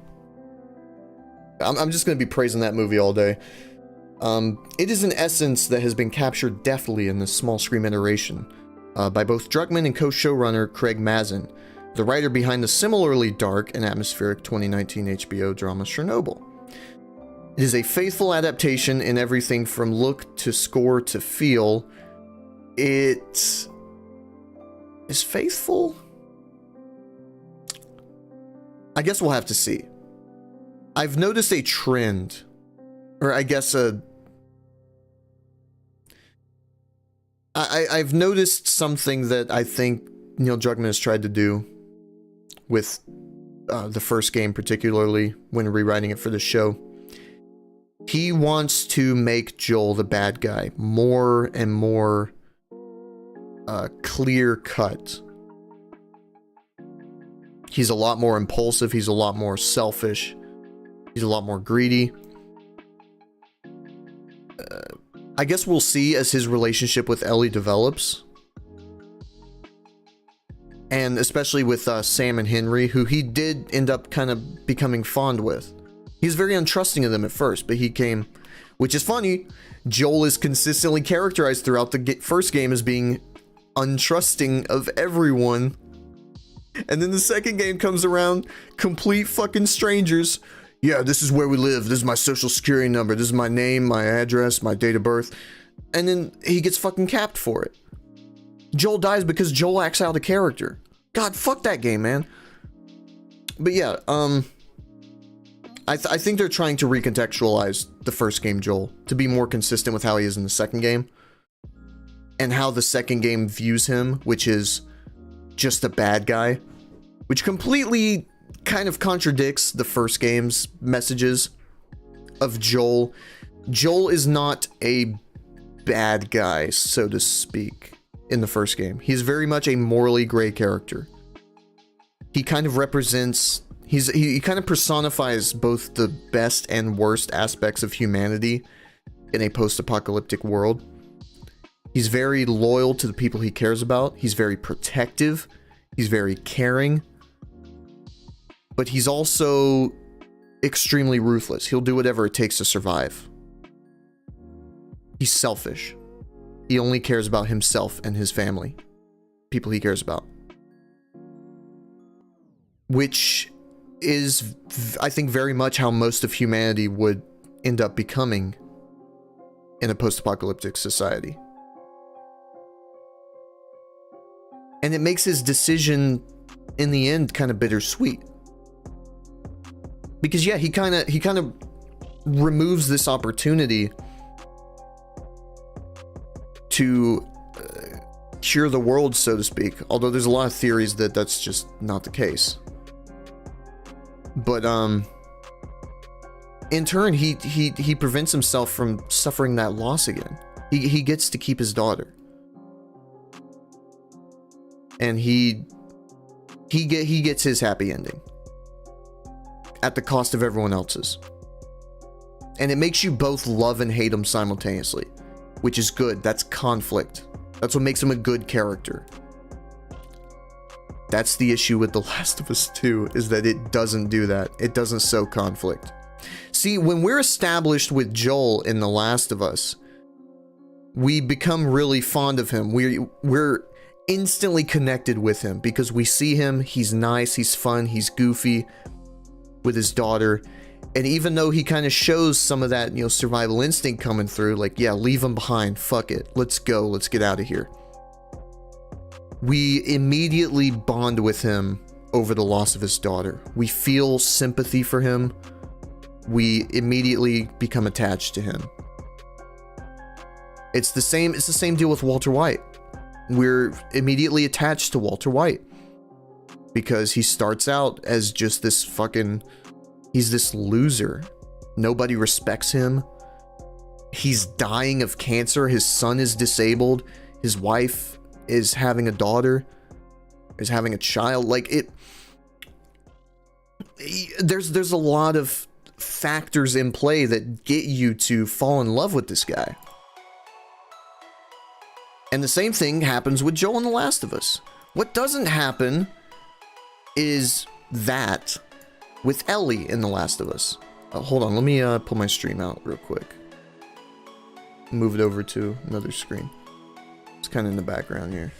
just gonna be praising that movie all day. It is an essence that has been captured deftly in this small screen iteration by both Druckmann and co-showrunner Craig Mazin, the writer behind the similarly dark and atmospheric 2019 HBO drama Chernobyl. It is a faithful adaptation in everything from look to score to feel. It is faithful? I guess we'll have to see. I've noticed a trend, or I guess I've noticed something that I think Neil Druckmann has tried to do with the first game, particularly when rewriting it for the show. He wants to make Joel the bad guy more and more clear cut. He's a lot more impulsive. He's a lot more selfish. He's a lot more greedy. I guess we'll see as his relationship with Ellie develops. And especially with Sam and Henry, who he did end up kind of becoming fond with. He's very untrusting of them at first, but he came... Which is funny. Joel is consistently characterized throughout the first game as being untrusting of everyone. And then the second game comes around, complete fucking strangers. Yeah, this is where we live. This is my social security number. This is my name, my address, my date of birth. And then he gets fucking capped for it. Joel dies because Joel acts out of character. God, fuck that game, man. But yeah, I think they're trying to recontextualize the first game Joel to be more consistent with how he is in the second game. And how the second game views him, which is just a bad guy. Which completely kind of contradicts the first game's messages of Joel. Joel is not a bad guy, so to speak, in the first game. He's very much a morally gray character. He kind of represents... He kind of personifies both the best and worst aspects of humanity in a post-apocalyptic world. He's very loyal to the people he cares about. He's very protective. He's very caring. But he's also extremely ruthless. He'll do whatever it takes to survive. He's selfish. He only cares about himself and his family. People he cares about. Which is, I think, very much how most of humanity would end up becoming in a post-apocalyptic society. And it makes his decision in the end kind of bittersweet. Because yeah, he kind of removes this opportunity to cure the world, so to speak. Although there's a lot of theories that that's just not the case. But in turn, he prevents himself from suffering that loss again. He gets to keep his daughter. And he gets his happy ending at the cost of everyone else's. And it makes you both love and hate him simultaneously, which is good. That's conflict. That's what makes him a good character. That's the issue with The Last of Us 2, is that it doesn't do that. It doesn't sow conflict. See, when we're established with Joel in The Last of Us, we become really fond of him. We're instantly connected with him because we see him, he's nice, he's fun, he's goofy with his daughter. And even though he kind of shows some of that, you know, survival instinct coming through, like, yeah, leave him behind, fuck it, let's go, let's get out of here. We immediately bond with him over the loss of his daughter. We feel sympathy for him. We immediately become attached to him. It's the same deal with Walter White. we're immediately attached to Walter White. Because he starts out as just this fucking... He's this loser. Nobody respects him. He's dying of cancer. His son is disabled. His wife is having a daughter. Is having a child. Like, it... There's a lot of factors in play that get you to fall in love with this guy. And the same thing happens with Joel in The Last of Us. What doesn't happen is that with Ellie in The Last of Us. Hold on, let me pull my stream out real quick. Move it over to another screen. It's kind of in the background here.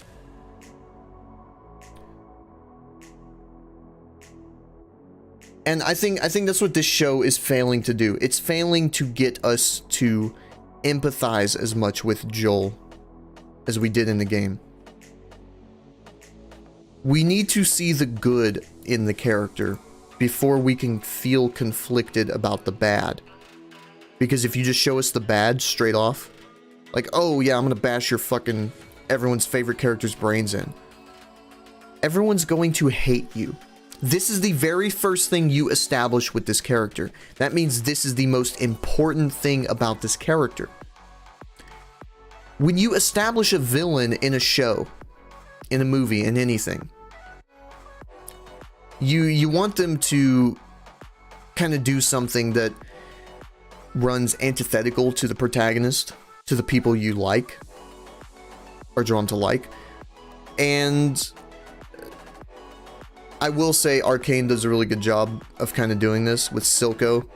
And I think that's what this show is failing to do. It's failing to get us to empathize as much with Joel as we did in the game. We need to see the good in the character before we can feel conflicted about the bad. Because if you just show us the bad straight off, like, oh yeah, I'm gonna bash your fucking everyone's favorite character's brains in, everyone's going to hate you. This is the very first thing you establish with this character. That means this is the most important thing about this character. When you establish a villain in a show, in a movie, in anything, you want them to kind of do something that runs antithetical to the protagonist, to the people you like, or drawn to like. And I will say Arcane does a really good job of kind of doing this with Silco.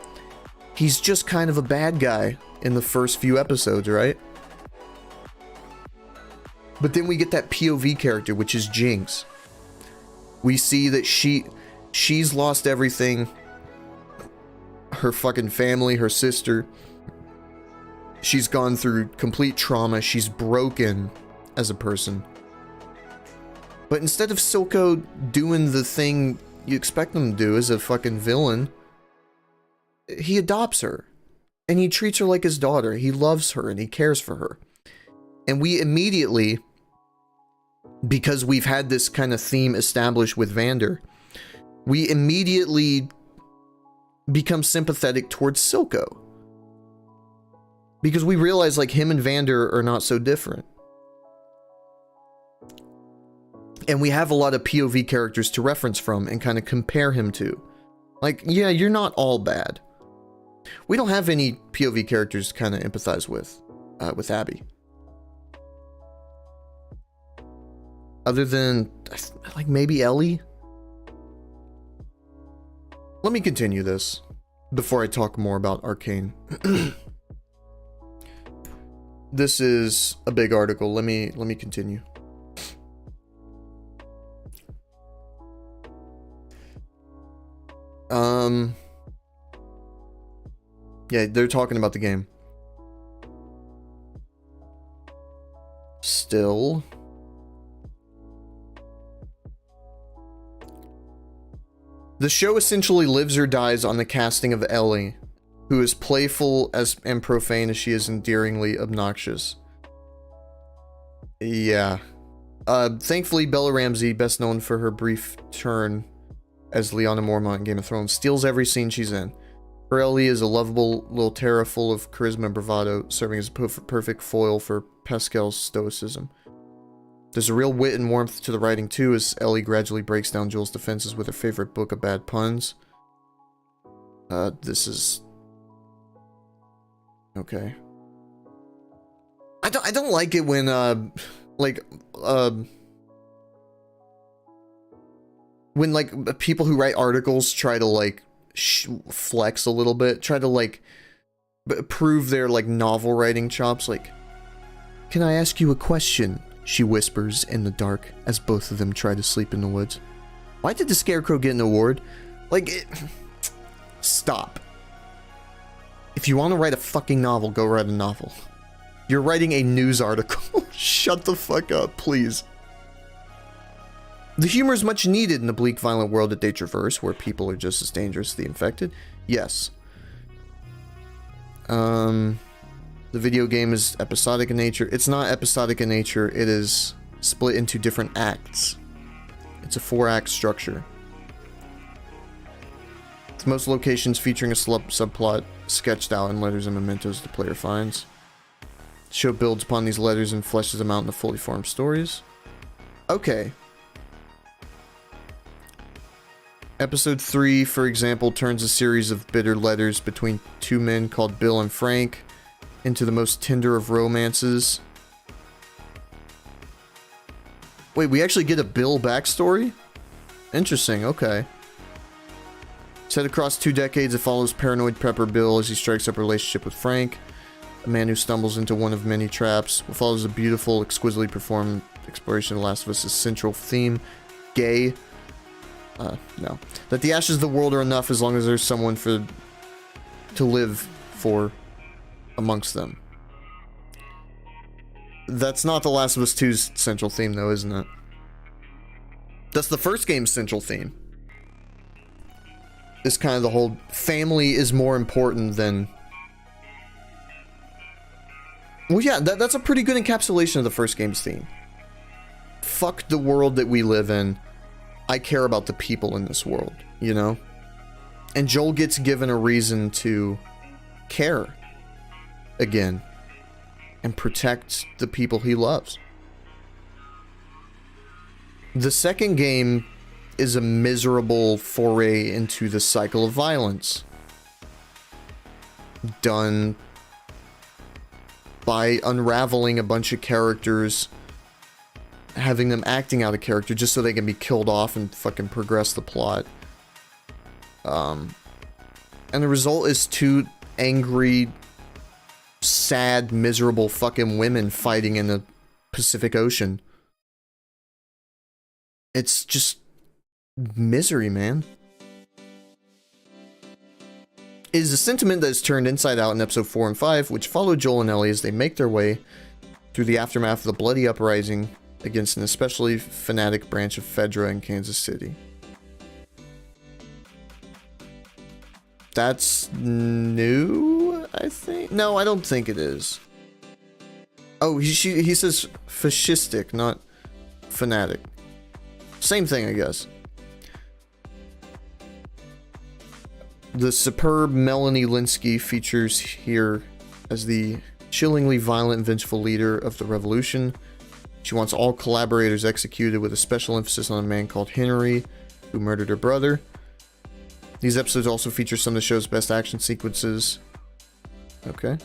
He's just kind of a bad guy in the first few episodes, right? But then we get that POV character, which is Jinx. We see that she's lost everything. Her fucking family, her sister. She's gone through complete trauma. She's broken as a person. But instead of Silco doing the thing you expect him to do as a fucking villain, he adopts her. And he treats her like his daughter. He loves her and he cares for her. And we immediately, because we've had this kind of theme established with Vander, we immediately become sympathetic towards Silco. Because we realize, like, him and Vander are not so different. And we have a lot of POV characters to reference from and kind of compare him to. Like, yeah, you're not all bad. We don't have any POV characters to kind of empathize with Abby. Other than, like, maybe Ellie? Let me continue this before I talk more about Arcane. This is a big article. Let me continue. Yeah, they're talking about the game. Still. The show essentially lives or dies on the casting of Ellie, who is playful and profane as she is endearingly obnoxious. Yeah. Thankfully, Bella Ramsey, best known for her brief turn as Lyanna Mormont in Game of Thrones, steals every scene she's in. Her Ellie is a lovable little terror full of charisma and bravado, serving as a perfect foil for Pascal's stoicism. There's a real wit and warmth to the writing too, as Ellie gradually breaks down Joel's defenses with her favorite book of bad puns. This is... okay. I don't like it when, when, like, people who write articles try to, like, flex a little bit, try to, like, prove their, like, novel writing chops, like, "Can I ask you a question?" she whispers in the dark as both of them try to sleep in the woods. Why did the Scarecrow get an award? Like, stop. If you want to write a fucking novel, go write a novel. You're writing a news article. Shut the fuck up, please. The humor is much needed in the bleak, violent world that they traverse, where people are just as dangerous as the infected. Yes. The video game is episodic in nature. It's not episodic in nature. It is split into different acts. It's a 4-act structure. With most locations featuring a subplot sketched out in letters and mementos the player finds. The show builds upon these letters and fleshes them out into fully formed stories. Okay. Episode 3, for example, turns a series of bitter letters between two men called Bill and Frank into the most tender of romances. Wait, we actually get a Bill backstory? Interesting, okay. Set across 2 decades, it follows paranoid prepper Bill as he strikes up a relationship with Frank, a man who stumbles into one of many traps. It follows a beautiful, exquisitely performed exploration of The Last of Us' central theme, gay. No. That the ashes of the world are enough as long as there's someone to live for amongst them. That's not The Last of Us 2's central theme, though, isn't it? That's the first game's central theme. This kind of the whole family is more important than... Well, yeah, that's a pretty good encapsulation of the first game's theme. Fuck the world that we live in. I care about the people in this world, you know? And Joel gets given a reason to care again and protect the people he loves. The second game is a miserable foray into the cycle of violence done by unraveling a bunch of characters, having them acting out of character just so they can be killed off and fucking progress the plot. And the result is 2 angry, sad, miserable fucking women fighting in the Pacific Ocean. It's just misery, man. It is a sentiment that is turned inside out in episode 4 and 5, which follow Joel and Ellie as they make their way through the aftermath of the bloody uprising against an especially fanatic branch of Fedra in Kansas City. That's new, I think? No, I don't think it is. Oh, he says fascistic, not fanatic. Same thing, I guess. The superb Melanie Linsky features here as the chillingly violent and vengeful leader of the revolution. She wants all collaborators executed with a special emphasis on a man called Henry, who murdered her brother. These episodes also feature some of the show's best action sequences. Okay.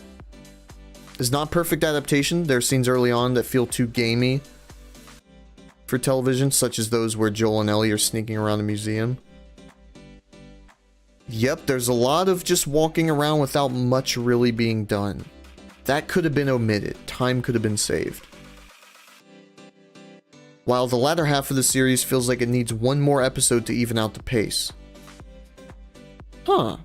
It's not perfect adaptation. There are scenes early on that feel too gamey for television, such as those where Joel and Ellie are sneaking around a museum. Yep, there's a lot of just walking around without much really being done. That could have been omitted. Time could have been saved. While the latter half of the series feels like it needs one more episode to even out the pace. Huh.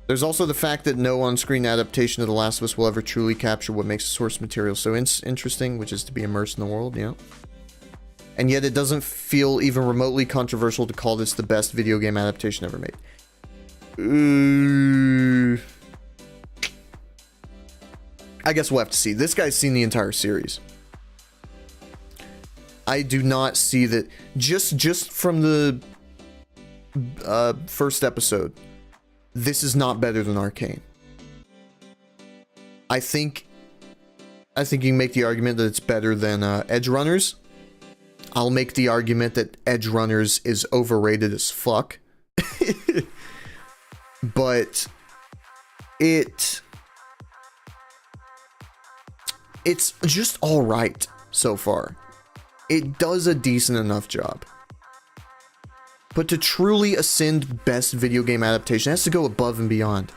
There's also the fact that no on-screen adaptation of The Last of Us will ever truly capture what makes the source material so interesting, which is to be immersed in the world, yeah. And yet it doesn't feel even remotely controversial to call this the best video game adaptation ever made. I guess we'll have to see. This guy's seen the entire series. I do not see that. Just from the first episode, this is not better than Arcane. I think you can make the argument that it's better than Edge Runners. I'll make the argument that Edge Runners is overrated as fuck. But it's just alright so far. It does a decent enough job. But to truly ascend best video game adaptation, it has to go above and beyond.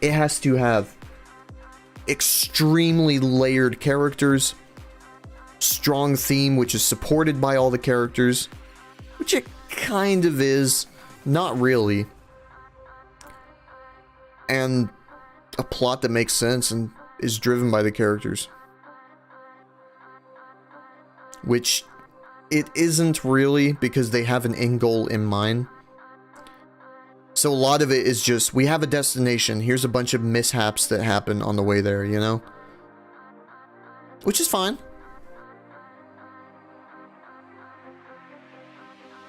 It has to have extremely layered characters, strong theme which is supported by all the characters, which it kind of is, not really, and a plot that makes sense and is driven by the characters, which it isn't really, because they have an end goal in mind. So a lot of it is just, we have a destination, here's a bunch of mishaps that happen on the way there, you know? which is fine.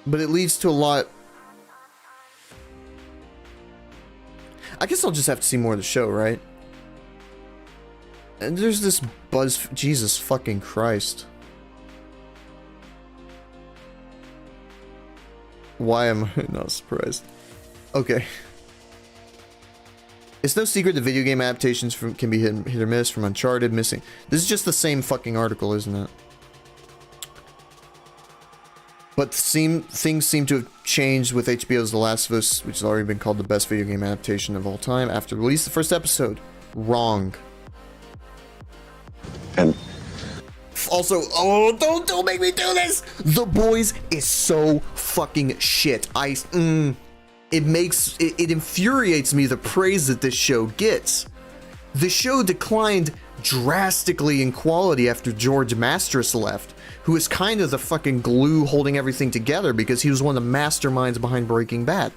But it leads to a lot. I guess I'll just have to see more of the show, right? And there's this buzz. Jesus fucking Christ. Why am I not surprised? Okay. It's no secret that video game adaptations can be hit or miss, from Uncharted, missing. This is just the same fucking article, isn't it? But things seem to have changed with HBO's The Last of Us, which has already been called the best video game adaptation of all time. After release the first episode. Wrong. And also, oh, don't make me do this! The Boys is so fucking shit. It infuriates me, the praise that this show gets. The show declined drastically in quality after George Mastras left, who is kind of the fucking glue holding everything together because he was one of the masterminds behind Breaking Bad.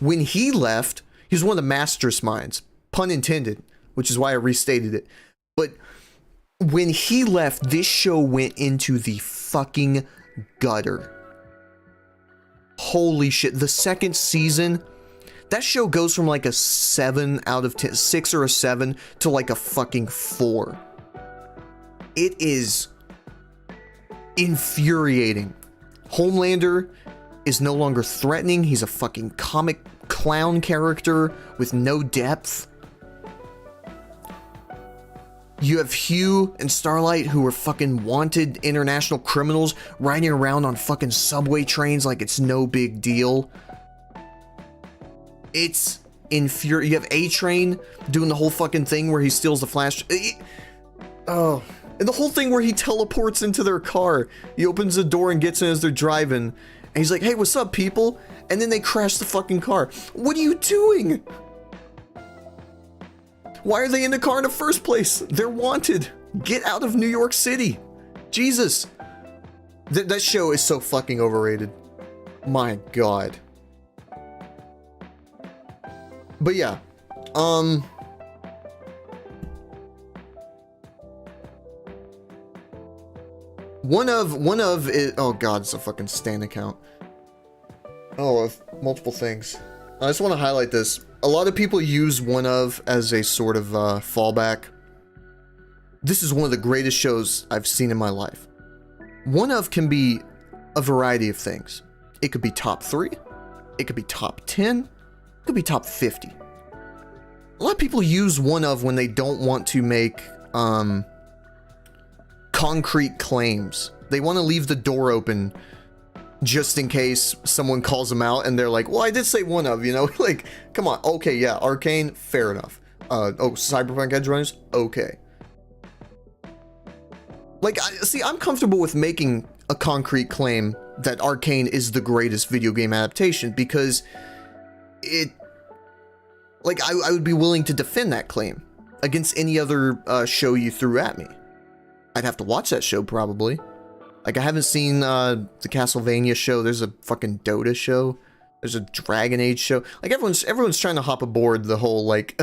When he left, he was one of the Mastras minds, pun intended, which is why I restated it. But when he left, this show went into the fucking gutter. Holy shit. The second season, that show goes from like a 7 out of 10, 6 or a 7 to like a fucking 4. It is infuriating. Homelander is no longer threatening. He's a fucking comic clown character with no depth. You have Hugh and Starlight, who are fucking wanted international criminals riding around on fucking subway trains like it's no big deal. It's infuriating. You have A-Train doing the whole fucking thing where he steals the flash. Oh. And the whole thing where he teleports into their car. He opens the door and gets in as they're driving. And he's like, hey, what's up, people? And then they crash the fucking car. What are you doing? Why are they in the car in the first place? They're wanted. Get out of New York City. Jesus. That show is so fucking overrated. My God. But yeah. One of it, oh God, it's a fucking Stan account. Oh, multiple things. I just want to highlight this. A lot of people use One Of as a sort of fallback. This is one of the greatest shows I've seen in my life. One Of can be a variety of things. It could be top 3. It could be top 10. It could be top 50. A lot of people use One Of when they don't want to make concrete claims. They want to leave the door open just in case someone calls them out and they're like, well, I did say One Of, you know? Like, come on. Okay, yeah, Arcane, fair enough. Cyberpunk Edge Runners, okay. Like, I'm comfortable with making a concrete claim that Arcane is the greatest video game adaptation because it... Like, I would be willing to defend that claim against any other show you threw at me. I'd have to watch that show, probably. Like, I haven't seen the Castlevania show. There's a fucking Dota show. There's a Dragon Age show. Like, everyone's trying to hop aboard the whole, like,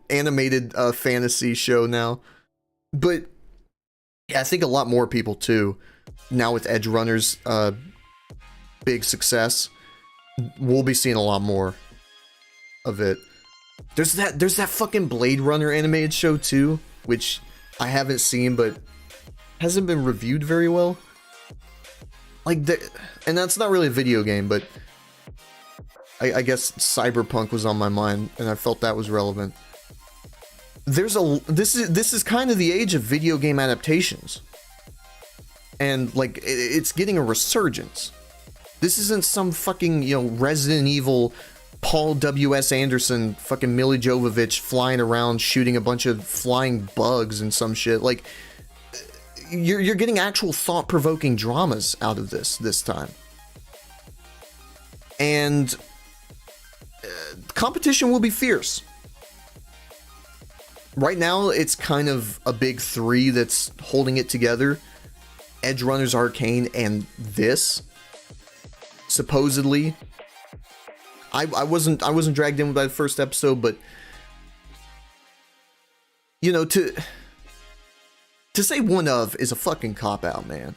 animated fantasy show now. But, yeah, I think a lot more people, too. Now with Edge Runners' big success, we'll be seeing a lot more of it. There's that fucking Blade Runner animated show, too, which I haven't seen, but hasn't been reviewed very well. Like, and that's not really a video game, but I guess Cyberpunk was on my mind, and I felt that was relevant. This is kind of the age of video game adaptations, and like it's getting a resurgence. This isn't some fucking, you know, Resident Evil, Paul W.S. Anderson, fucking Mila Jovovich flying around shooting a bunch of flying bugs and some shit. Like, you're getting actual thought-provoking dramas out of this time. And competition will be fierce. Right now, it's kind of a big 3 that's holding it together. Edge Runners, Arcane, and this. Supposedly. I wasn't dragged in by the first episode, but you know, to To say one of is a fucking cop-out, man.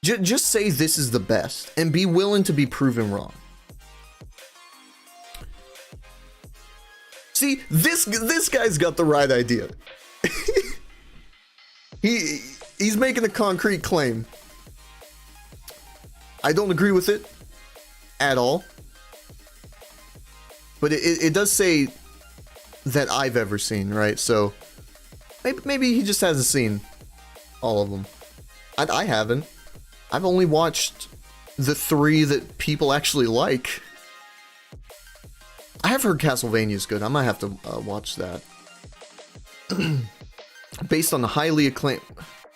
Just say this is the best, and be willing to be proven wrong. See, this guy's got the right idea. He's making a concrete claim. I don't agree with it at all. But it does say that I've ever seen, right? So maybe he just hasn't seen all of them. I haven't. I've only watched the 3 that people actually like. I have heard Castlevania's good. I might have to watch that. Based on the highly acclaimed...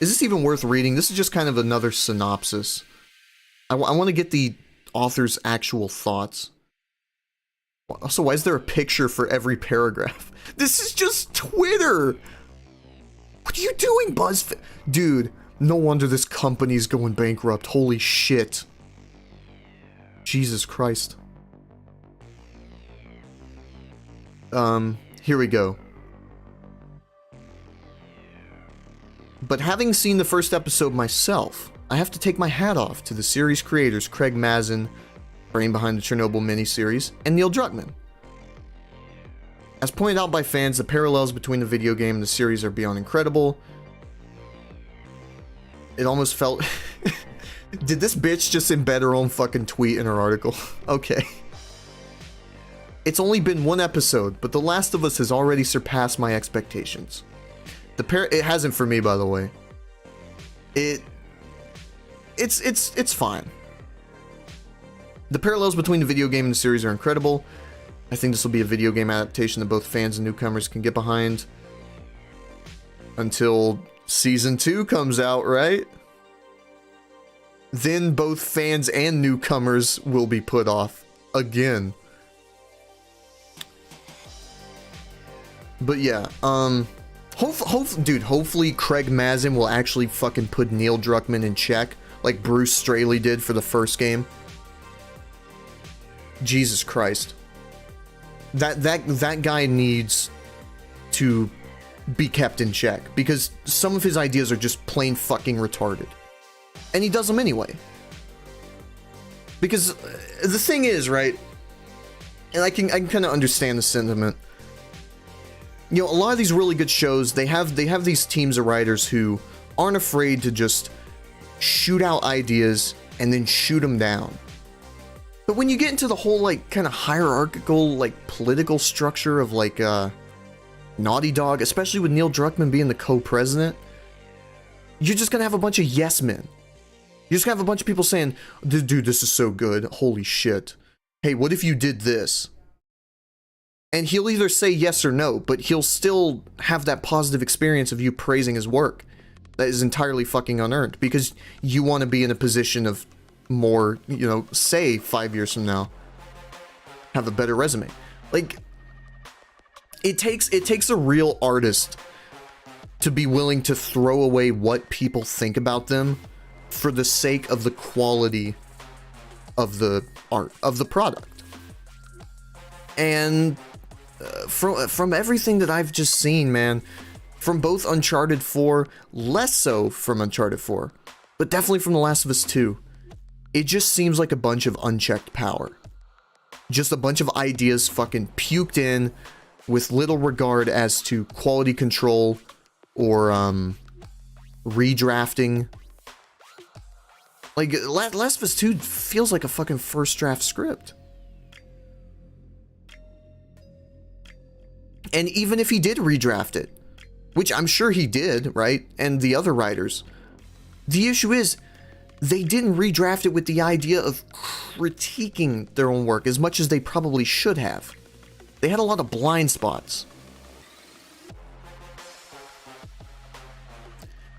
Is this even worth reading? This is just kind of another synopsis. I want to get the author's actual thoughts. Also, why is there a picture for every paragraph? This is just Twitter! What are you doing, BuzzFeed? Dude, no wonder this company's going bankrupt. Holy shit. Jesus Christ. Here we go. But having seen the first episode myself, I have to take my hat off to the series creators Craig Mazin, brain behind the Chernobyl miniseries, and Neil Druckmann. As pointed out by fans, the parallels between the video game and the series are beyond incredible. It almost felt... Did this bitch just embed her own fucking tweet in her article? Okay. It's only been 1 episode, but The Last of Us has already surpassed my expectations. It hasn't for me, by the way. It's fine. The parallels between the video game and the series are incredible. I think this will be a video game adaptation that both fans and newcomers can get behind. Until Season 2 comes out, right? Then both fans and newcomers will be put off again. But yeah, hopefully Craig Mazin will actually fucking put Neil Druckmann in check, like Bruce Straley did for the first game. Jesus Christ. That guy needs to be kept in check, because some of his ideas are just plain fucking retarded. And he does them anyway. Because the thing is, right, and I can kind of understand the sentiment. You know, a lot of these really good shows, they have these teams of writers who aren't afraid to just shoot out ideas and then shoot them down. But when you get into the whole, like, kind of hierarchical, like, political structure of, like, Naughty Dog, especially with Neil Druckmann being the co-president, you're just gonna have a bunch of yes men. You're just gonna have a bunch of people saying, dude, this is so good, holy shit. Hey, what if you did this? And he'll either say yes or no, but he'll still have that positive experience of you praising his work. That is entirely fucking unearned, because you want to be in a position of more, you know, say 5 years from now, have a better resume. Like, it takes a real artist to be willing to throw away what people think about them for the sake of the quality of the art, of the product. And from everything that I've just seen, man, from both Uncharted 4, less so from Uncharted 4, but definitely from The Last of Us 2, it just seems like a bunch of unchecked power. Just a bunch of ideas fucking puked in with little regard as to quality control or redrafting. Like, Last of Us 2 feels like a fucking first draft script. And even if he did redraft it, which I'm sure he did, right? And the other writers, the issue is they didn't redraft it with the idea of critiquing their own work as much as they probably should have. They had a lot of blind spots.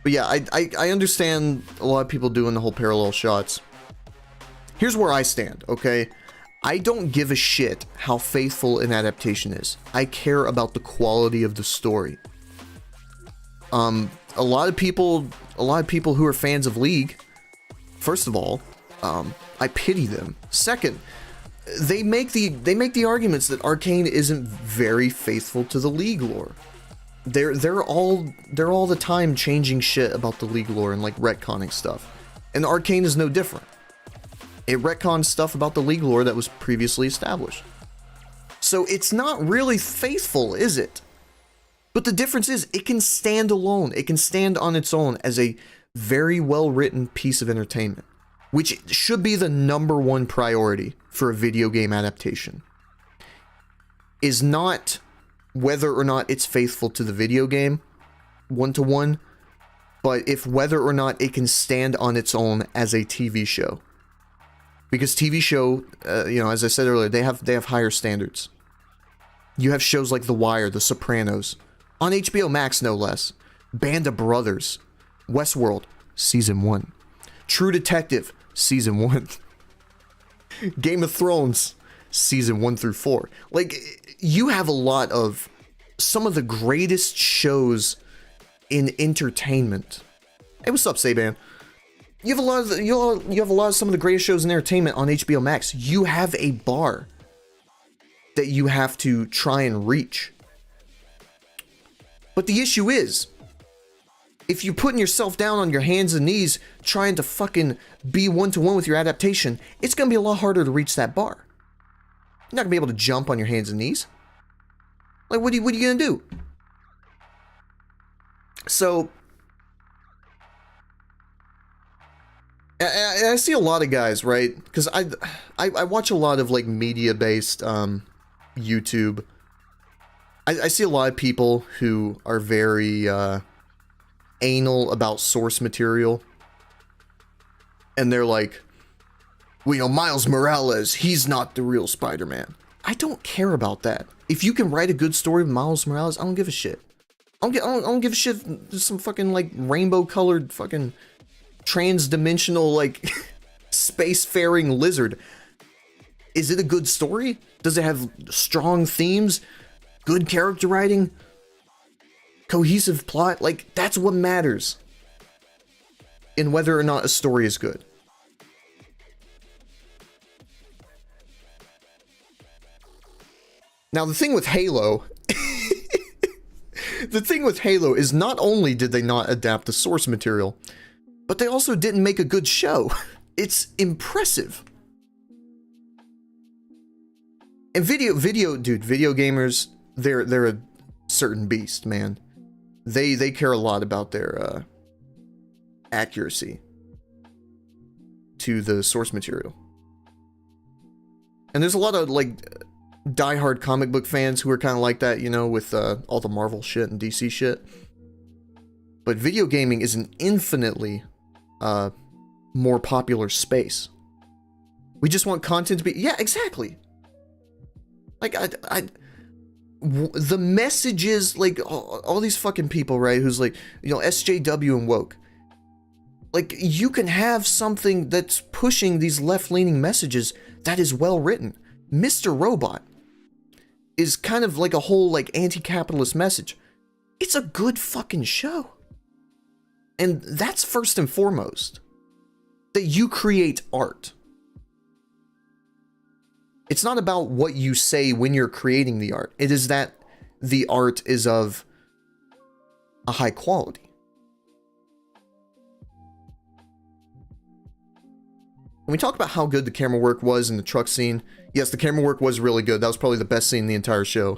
But yeah, I understand a lot of people doing the whole parallel shots. Here's where I stand, okay? I don't give a shit how faithful an adaptation is. I care about the quality of the story. A lot of people who are fans of League, first of all, I pity them. Second, they make the arguments that Arcane isn't very faithful to the League lore. They're all the time changing shit about the League lore and like retconning stuff. And Arcane is no different. It retcons stuff about the League lore that was previously established. So it's not really faithful, is it? But the difference is it can stand alone. It can stand on its own as a very well-written piece of entertainment, which should be the #1 priority for a video game adaptation. Is not whether or not it's faithful to the video game, one-to-one, but if whether or not it can stand on its own as a TV show. Because TV show, as I said earlier, they have higher standards. You have shows like The Wire, The Sopranos, on HBO Max no less, Band of Brothers, Westworld, Season 1, True Detective, Season 1, Game of Thrones, Season 1 through 4. Like, you have a lot of some of the greatest shows in entertainment. Hey, what's up, Saban? You have a lot of some of the greatest shows in entertainment on HBO Max. You have a bar that you have to try and reach. But the issue is, if you're putting yourself down on your hands and knees trying to fucking be one-to-one with your adaptation, it's gonna be a lot harder to reach that bar. You're not gonna be able to jump on your hands and knees. Like, what are you gonna do? So, I see a lot of guys, right? Because I watch a lot of like media-based YouTube. I see a lot of people who are very anal about source material, and they're like, well, Miles Morales, he's not the real Spider-Man. I don't care about that. If you can write a good story with Miles Morales, I don't give a shit. I don't give a shit if some fucking like rainbow-colored fucking trans-dimensional like space-faring lizard. Is it a good story? Does it have strong themes? Good character writing? Cohesive plot? Like, that's what matters in whether or not a story is good. Now, the thing with Halo... the thing with Halo is not only did they not adapt the source material, but they also didn't make a good show. It's impressive. And video gamers, they're a certain beast, man. They care a lot about their accuracy to the source material. And there's a lot of like diehard comic book fans who are kind of like that, with all the Marvel shit and DC shit. But video gaming is an infinitely more popular space. We just want content to be... Yeah, exactly. Like, the messages, like, all these fucking people, right, who's like, SJW and woke. Like, you can have something that's pushing these left-leaning messages that is well-written. Mr. Robot is kind of like a whole, like, anti-capitalist message. It's a good fucking show. And that's first and foremost. That you create art. It's not about what you say when you're creating the art. It is that the art is of a high quality. When we talk about how good the camera work was in the truck scene, yes, the camera work was really good. That was probably the best scene in the entire show.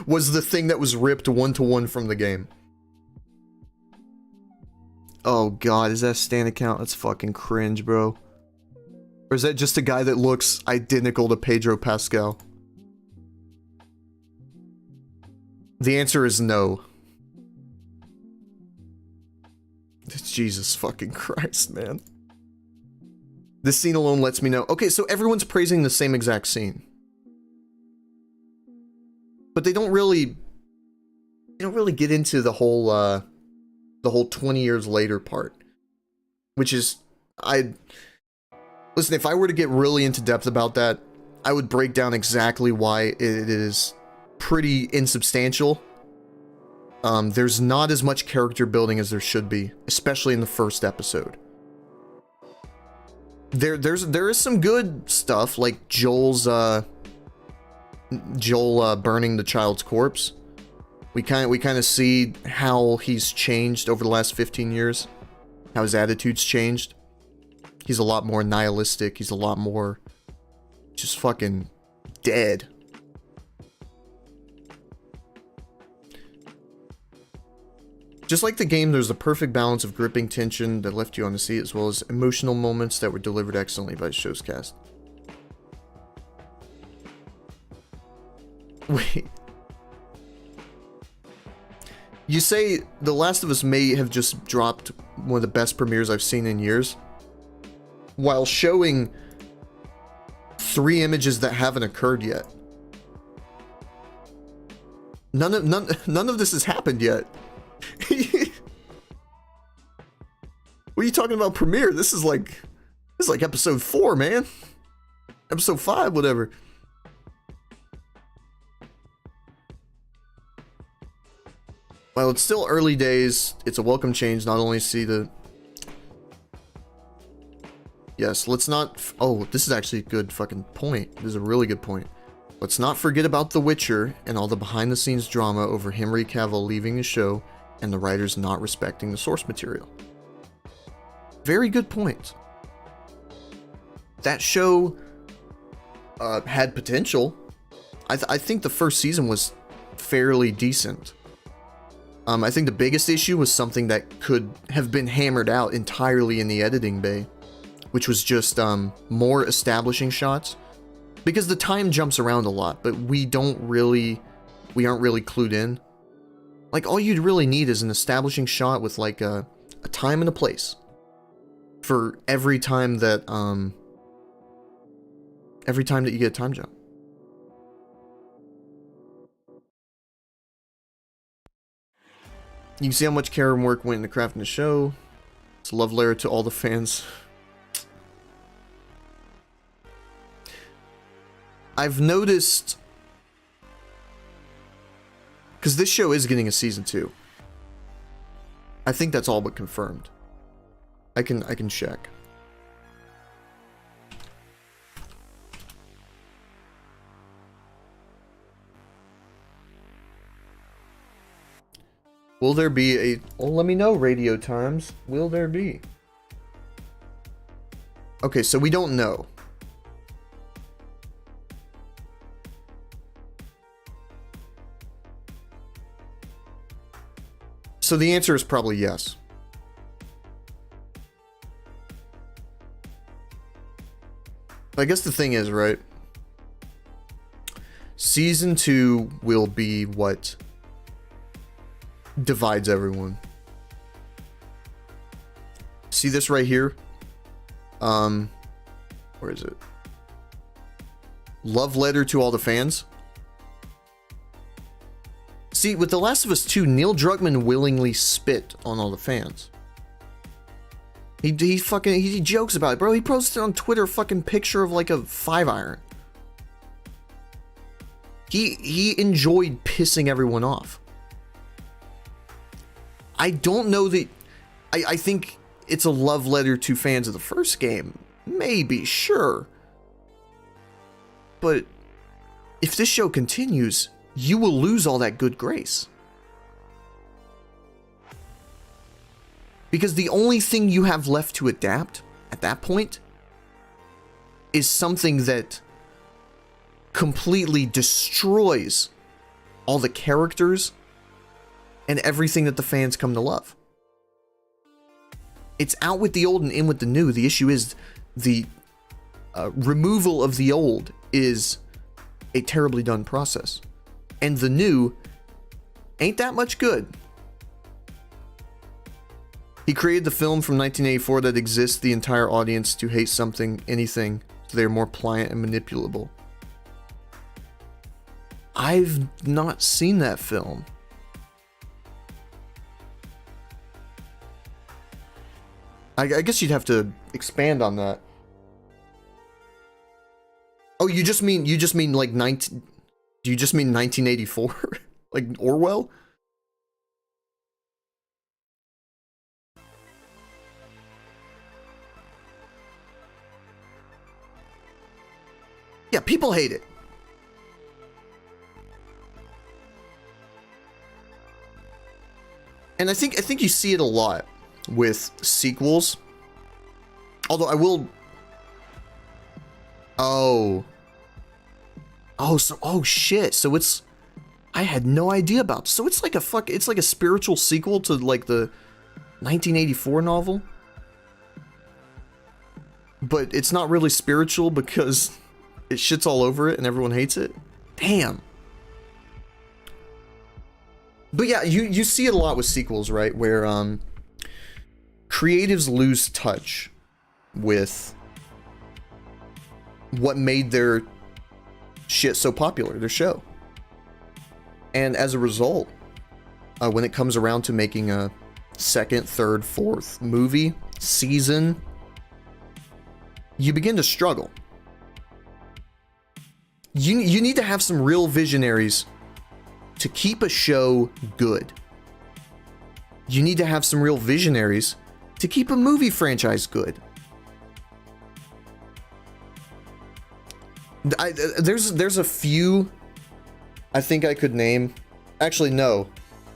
Was the thing that was ripped one-to-one from the game. Oh god, is that a stan account? That's fucking cringe, bro. Or is that just a guy that looks identical to Pedro Pascal? The answer is no. Jesus fucking Christ, man. This scene alone lets me know. Okay, so everyone's praising the same exact scene. But they don't really get into the whole 20 years later part. Which is, listen, if I were to get really into depth about that, I would break down exactly why it is pretty insubstantial. There's not as much character building as there should be, especially in the first episode. There is some good stuff, like Joel burning the child's corpse, we kind of see how he's changed over the last 15 years, how his attitude's changed. He's a lot more nihilistic. He's a lot more just fucking dead. Just like the game, there's a perfect balance of gripping tension that left you on the seat, as well as emotional moments that were delivered excellently by the show's cast. Wait. You say The Last of Us may have just dropped one of the best premieres I've seen in years, while showing 3 images that haven't occurred yet. None of this has happened yet. What are you talking about premiere? This is like episode 4, man. Episode 5, whatever. While it's still early days, it's a welcome change. Not only see the... Yes, let's not... Oh, this is actually a good fucking point. This is a really good point. Let's not forget about The Witcher and all the behind-the-scenes drama over Henry Cavill leaving the show and the writers not respecting the source material. Very good point. That show had potential. I think the first season was fairly decent. I think the biggest issue was something that could have been hammered out entirely in the editing bay, which was just more establishing shots. Because the time jumps around a lot, but we aren't really clued in. Like, all you'd really need is an establishing shot with like a time and a place for every time that you get a time jump. You can see how much care and work went into crafting the show. It's a love letter to all the fans. I've noticed, because this show is getting a season 2. I think that's all but confirmed. I can check. Will there be a... Well, let me know, Radio Times. Will there be? Okay, so we don't know. So the answer is probably yes. I guess the thing is, right? Season 2 will be what divides everyone. See this right here? Where is it? Love letter to all the fans. See, with The Last of Us 2, Neil Druckmann willingly spit on all the fans. He jokes about it, bro. He posted on Twitter a fucking picture of like a 5-iron. He enjoyed pissing everyone off. I don't know that... I think it's a love letter to fans of the first game. Maybe, sure. But if this show continues, you will lose all that good grace. Because the only thing you have left to adapt at that point is something that completely destroys all the characters and everything that the fans come to love. It's out with the old and in with the new. The issue is the removal of the old is a terribly done process. And the new ain't that much good. He created the film from 1984 that exists the entire audience to hate something, anything, so they're more pliant and manipulable. I've not seen that film. I guess you'd have to expand on that. Oh, you just mean like do you just mean 1984? Like Orwell? Yeah, people hate it. And I think you see it a lot with sequels. Although I will... Oh. Oh shit. So it's... I had no idea about... So it's like it's like a spiritual sequel to like the 1984 novel? But it's not really spiritual because it shits all over it and everyone hates it? Damn. But yeah, you see it a lot with sequels, right? Where creatives lose touch with what made their shit so popular, their show. And as a result, when it comes around to making a second, third, fourth movie, season, you begin to struggle. You need to have some real visionaries to keep a show good. You need to have some real visionaries to keep a movie franchise good. There's a few I think I could name. Actually, no.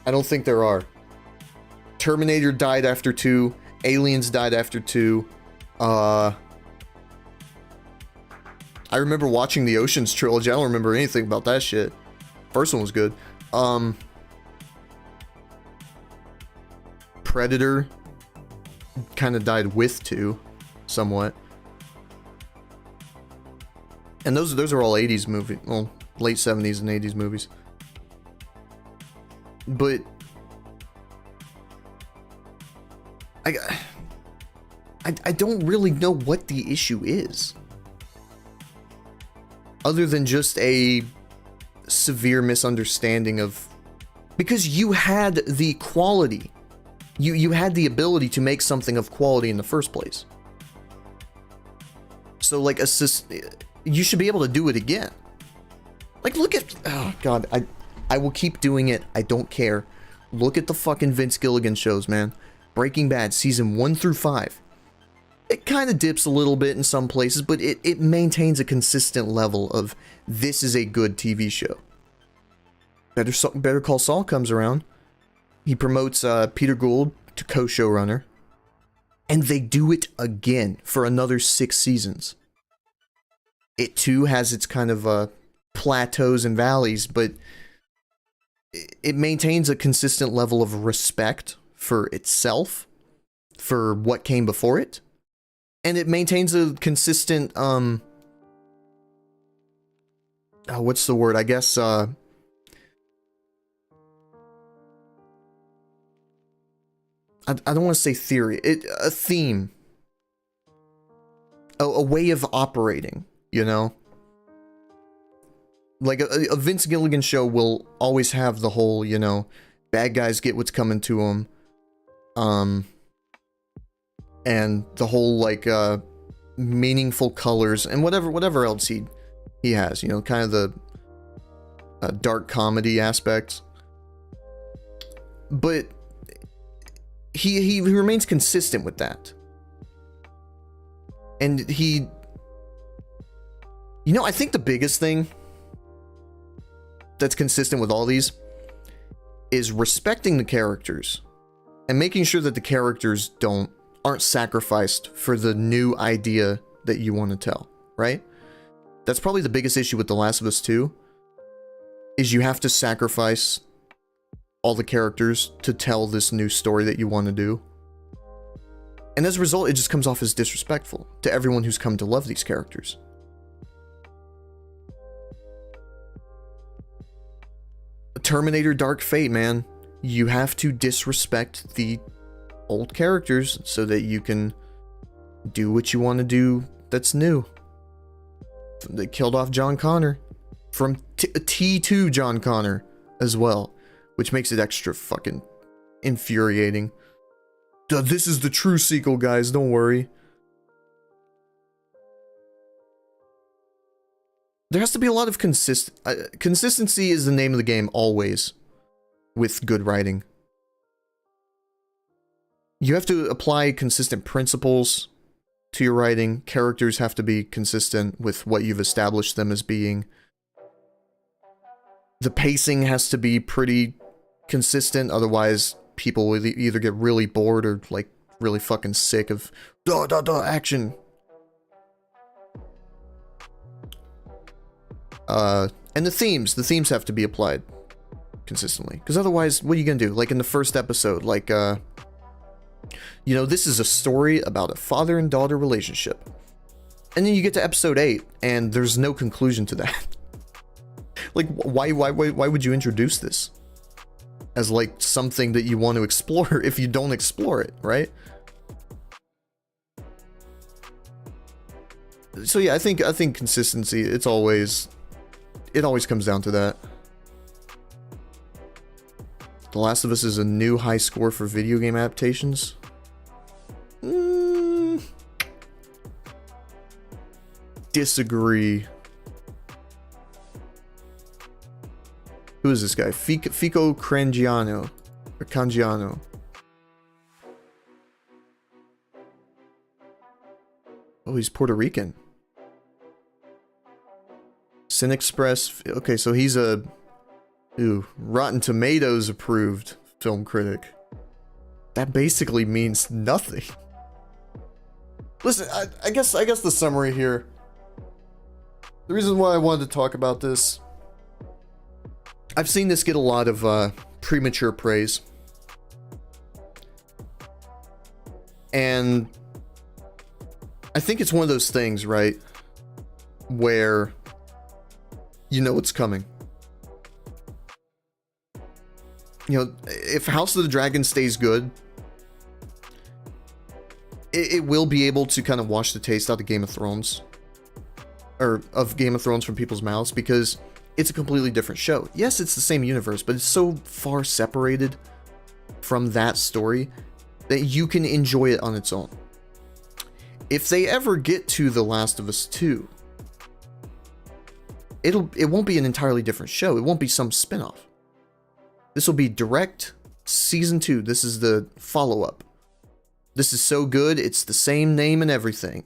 I don't think there are. Terminator died after 2. Aliens died after 2. I remember watching the Oceans trilogy. I don't remember anything about that shit. First one was good. Predator kind of died with 2, somewhat. And those are all 80s movies. Well, late 70s and 80s movies. But I don't really know what the issue is. Other than just a severe misunderstanding of... Because you had the quality. You had the ability to make something of quality in the first place. So, like, you should be able to do it again. Like, look at... Oh, God. I will keep doing it. I don't care. Look at the fucking Vince Gilligan shows, man. Breaking Bad, season 1 through 5. It kind of dips a little bit in some places, but it maintains a consistent level of, this is a good TV show. Better Call Saul comes around. He promotes Peter Gould to co-showrunner. And they do it again for another 6 seasons. It too has its kind of plateaus and valleys, but it maintains a consistent level of respect for itself, for what came before it. And it maintains a consistent, what's the word? I guess, I don't want to say theory. A theme. A way of operating, you know? Like, a Vince Gilligan show will always have the whole, you know, bad guys get what's coming to them. And the whole, like, meaningful colors and whatever else he has, you know, kind of the dark comedy aspects. But he remains consistent with that. And you know, I think the biggest thing that's consistent with all these is respecting the characters and making sure that the characters aren't sacrificed for the new idea that you want to tell, right? That's probably the biggest issue with The Last of Us 2, is you have to sacrifice all the characters to tell this new story that you want to do. And as a result, it just comes off as disrespectful to everyone who's come to love these characters. Terminator Dark Fate, man. You have to disrespect the old characters so that you can do what you want to do that's new. They killed off John Connor from T2 John Connor as well, which makes it extra fucking infuriating. Duh, this is the true sequel, guys, don't worry. There has to be a lot of consistency is the name of the game always with good writing. You have to apply consistent principles to your writing. Characters have to be consistent with what you've established them as being. The pacing has to be pretty consistent, otherwise people will either get really bored or like really fucking sick of action. And the themes have to be applied consistently, because otherwise, what are you gonna do? Like in the first episode, like, you know, this is a story about a father and daughter relationship. And then you get to episode 8, and there's no conclusion to that. Like, why would you introduce this as like something that you want to explore if you don't explore it, right? So yeah, I think consistency, it always comes down to that. The Last of Us is a new high score for video game adaptations. Disagree. Who is this guy? Fico Crangiano. Or Cangiano. Oh, he's Puerto Rican. Sin Express. Okay, so he's a... Ooh, Rotten Tomatoes approved film critic. That basically means nothing. Listen, I guess the summary here. The reason why I wanted to talk about this, I've seen this get a lot of premature praise. And I think it's one of those things, right, where you know it's coming. You know, if House of the Dragon stays good, it will be able to kind of wash the taste out of Game of Thrones. Or of Game of Thrones from people's mouths, because it's a completely different show. Yes, it's the same universe, but it's so far separated from that story that you can enjoy it on its own. If they ever get to The Last of Us 2, it won't be an entirely different show. It won't be some spin-off. This will be direct season 2. This is the follow-up. This is so good, it's the same name and everything.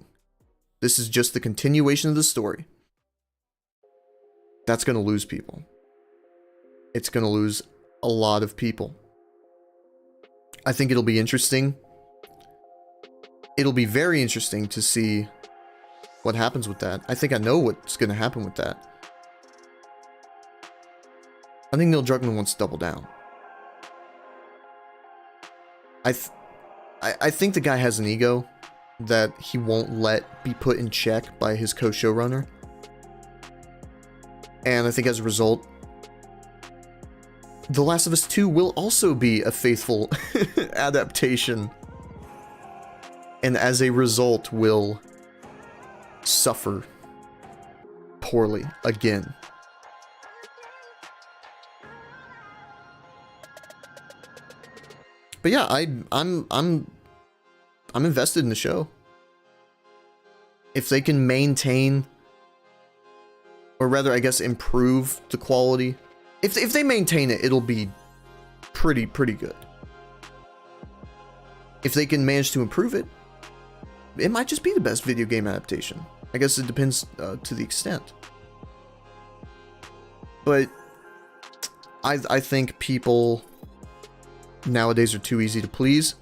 This is just the continuation of the story. That's going to lose people. It's going to lose a lot of people. I think it'll be interesting. It'll be very interesting to see what happens with that. I think I know what's going to happen with that. I think Neil Druckmann wants to double down. I think the guy has an ego that he won't let be put in check by his co-showrunner. And I think as a result, The Last of Us 2 will also be a faithful adaptation. And as a result, will suffer poorly again. But yeah, I'm invested in the show. If they can maintain, or rather, I guess, improve the quality. If they maintain it, it'll be pretty good. If they can manage to improve it, it might just be the best video game adaptation. I guess it depends to the extent. But I think people nowadays are too easy to please.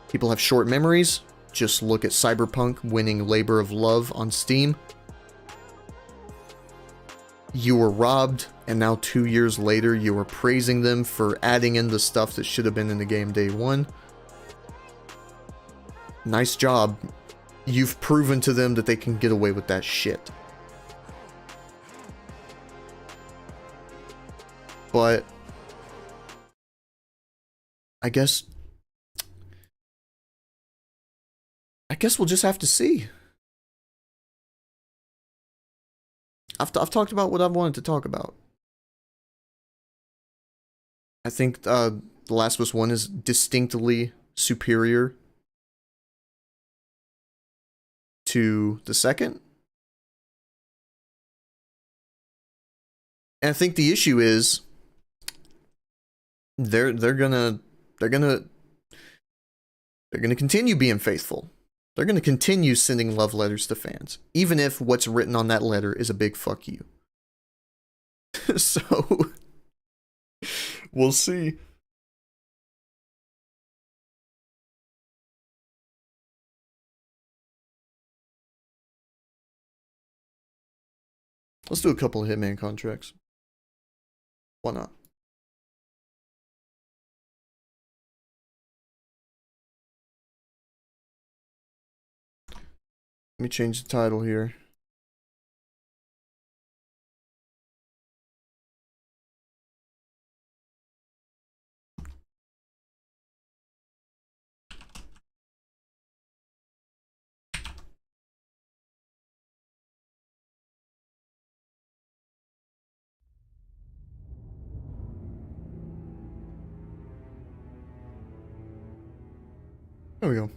People have short memories. Just look at Cyberpunk winning Labor of Love on Steam. You were robbed, and now 2 years later, you are praising them for adding in the stuff that should have been in the game day one. Nice job. You've proven to them that they can get away with that shit. But I guess we'll just have to see. I've talked about what I've wanted to talk about. I think The Last of Us 1 is distinctly superior to the second. And I think the issue is they're gonna continue being faithful. They're gonna continue sending love letters to fans, even if what's written on that letter is a big fuck you. So we'll see. Let's do a couple of Hitman contracts. Why not? Let me change the title here. There we go.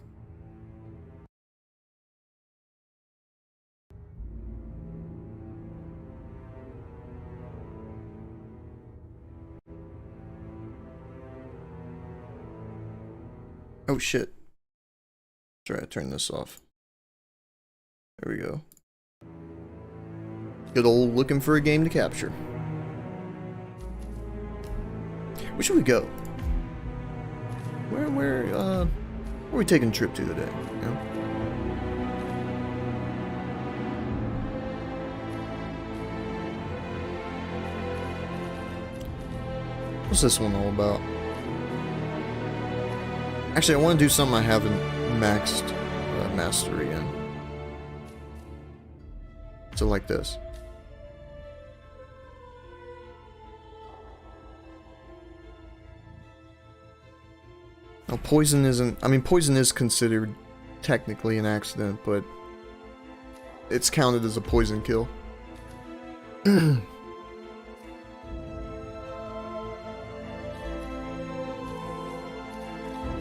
Oh shit. Try to turn this off. There we go. Good old looking for a game to capture. Where should we go? Where are we taking a trip to today? You know? What's this one all about? Actually, I want to do something I haven't maxed mastery in. So like this. Now, poison isn't... I mean, poison is considered technically an accident, but it's counted as a poison kill.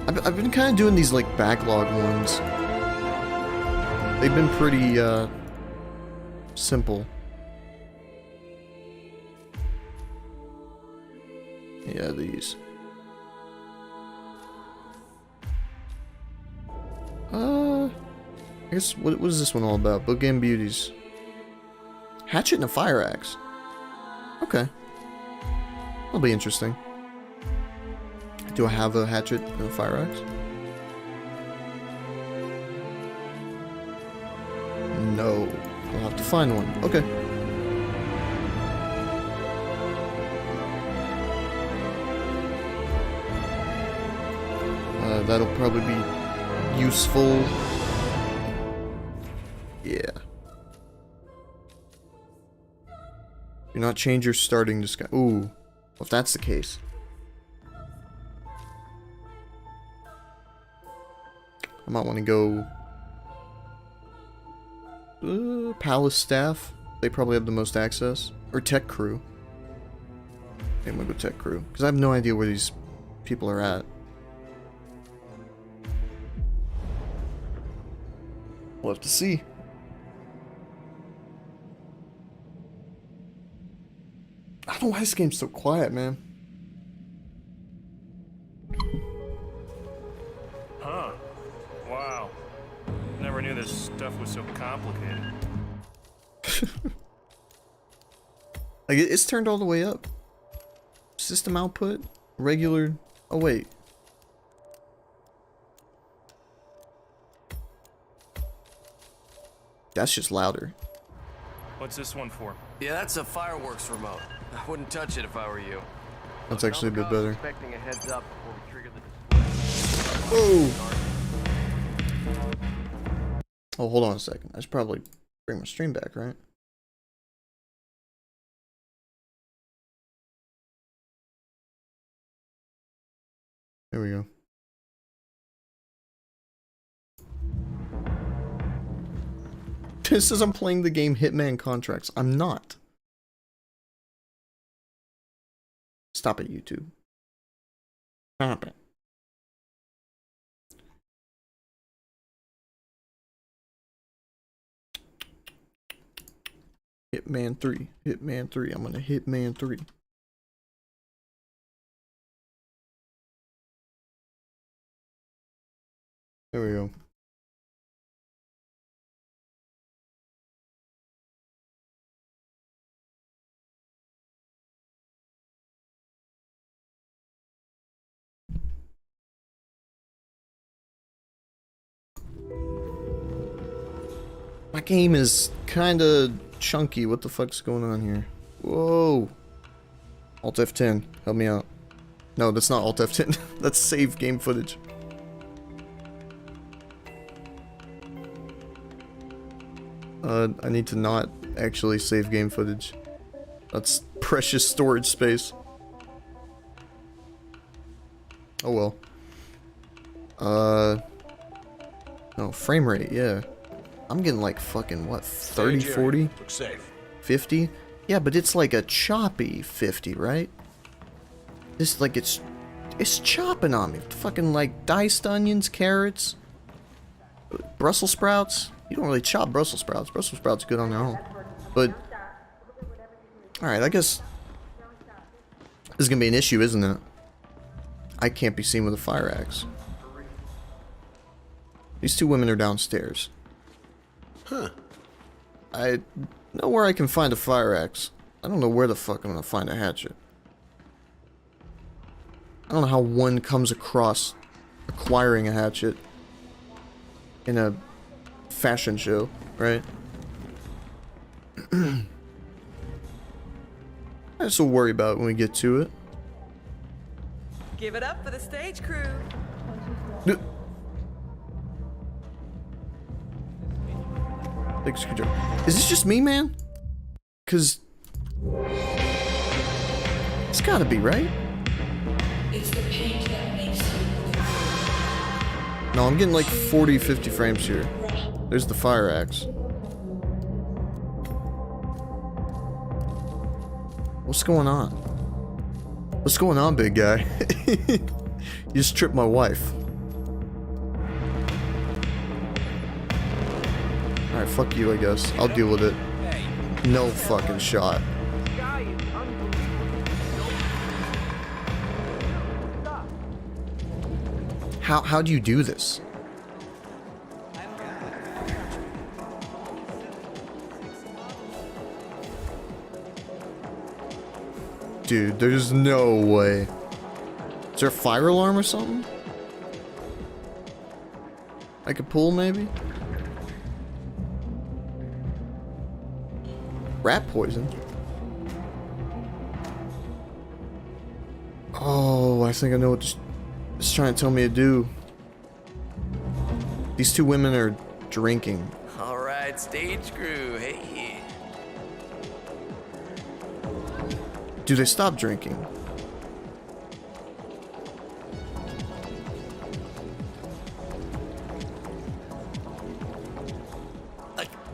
I've been kind of doing these, like, backlog ones. They've been pretty, simple. Yeah, these. I guess, what is this one all about? Book and Beauties. Hatchet and a fire axe. Okay. That'll be interesting. Do I have a hatchet and a fire axe? No. I'll have to find one. Okay. That'll probably be useful. Yeah. Do not change your starting disguise. Ooh. Well, if that's the case. I might want to go... Palace Staff. They probably have the most access. Or Tech Crew. I'm gonna go Tech Crew. Because I have no idea where these people are at. We'll have to see. I don't know why this game's so quiet, man. Huh. Wow. Never knew this stuff was so complicated. Like, it's turned all the way up. System output, regular... Oh, wait. That's just louder. What's this one for? Yeah, that's a fireworks remote. I wouldn't touch it if I were you. That's actually a bit better. Expecting a heads up before we trigger the display. Oh! Oh, hold on a second. I should probably bring my stream back, right? There we go. This says I'm playing the game Hitman Contracts. I'm not. Stop it, YouTube. Stop it. Hitman 3. Hitman 3. I'm gonna Hitman 3. There we go. My game is kinda chunky. What the fuck's going on here? Whoa. Alt F10. Help me out. No, that's not Alt F10. That's save game footage. I need to not actually save game footage. That's precious storage space. Oh well. No, frame rate, yeah. I'm getting like fucking, what, 30, 40? Look safe. 50? Yeah, but it's like a choppy 50, right? This, like, it's chopping on me. Fucking, like, diced onions, carrots, Brussels sprouts. You don't really chop Brussels sprouts. Brussels sprouts are good on their own. But, alright, I guess this is gonna be an issue, isn't it? I can't be seen with a fire axe. These two women are downstairs. Huh. I know where I can find a fire axe. I don't know where the fuck I'm gonna find a hatchet. I don't know how one comes across acquiring a hatchet in a fashion show, right? This we'll worry about when we get to it. Give it up for the stage crew. Big screwdriver. Is this just me, man? Cause it's gotta be, right? It's the paint that makes you. No, I'm getting like 40, 50 frames here. There's the fire axe. What's going on? What's going on, big guy? You just tripped my wife. Alright, fuck you, I guess. I'll deal with it. No fucking shot. How do you do this? Dude, there's no way. Is there a fire alarm or something? I could pull, maybe? Rat poison? Oh, I think I know what it's trying to tell me to do. These two women are drinking. All right, stage crew. Hey. Do they stop drinking?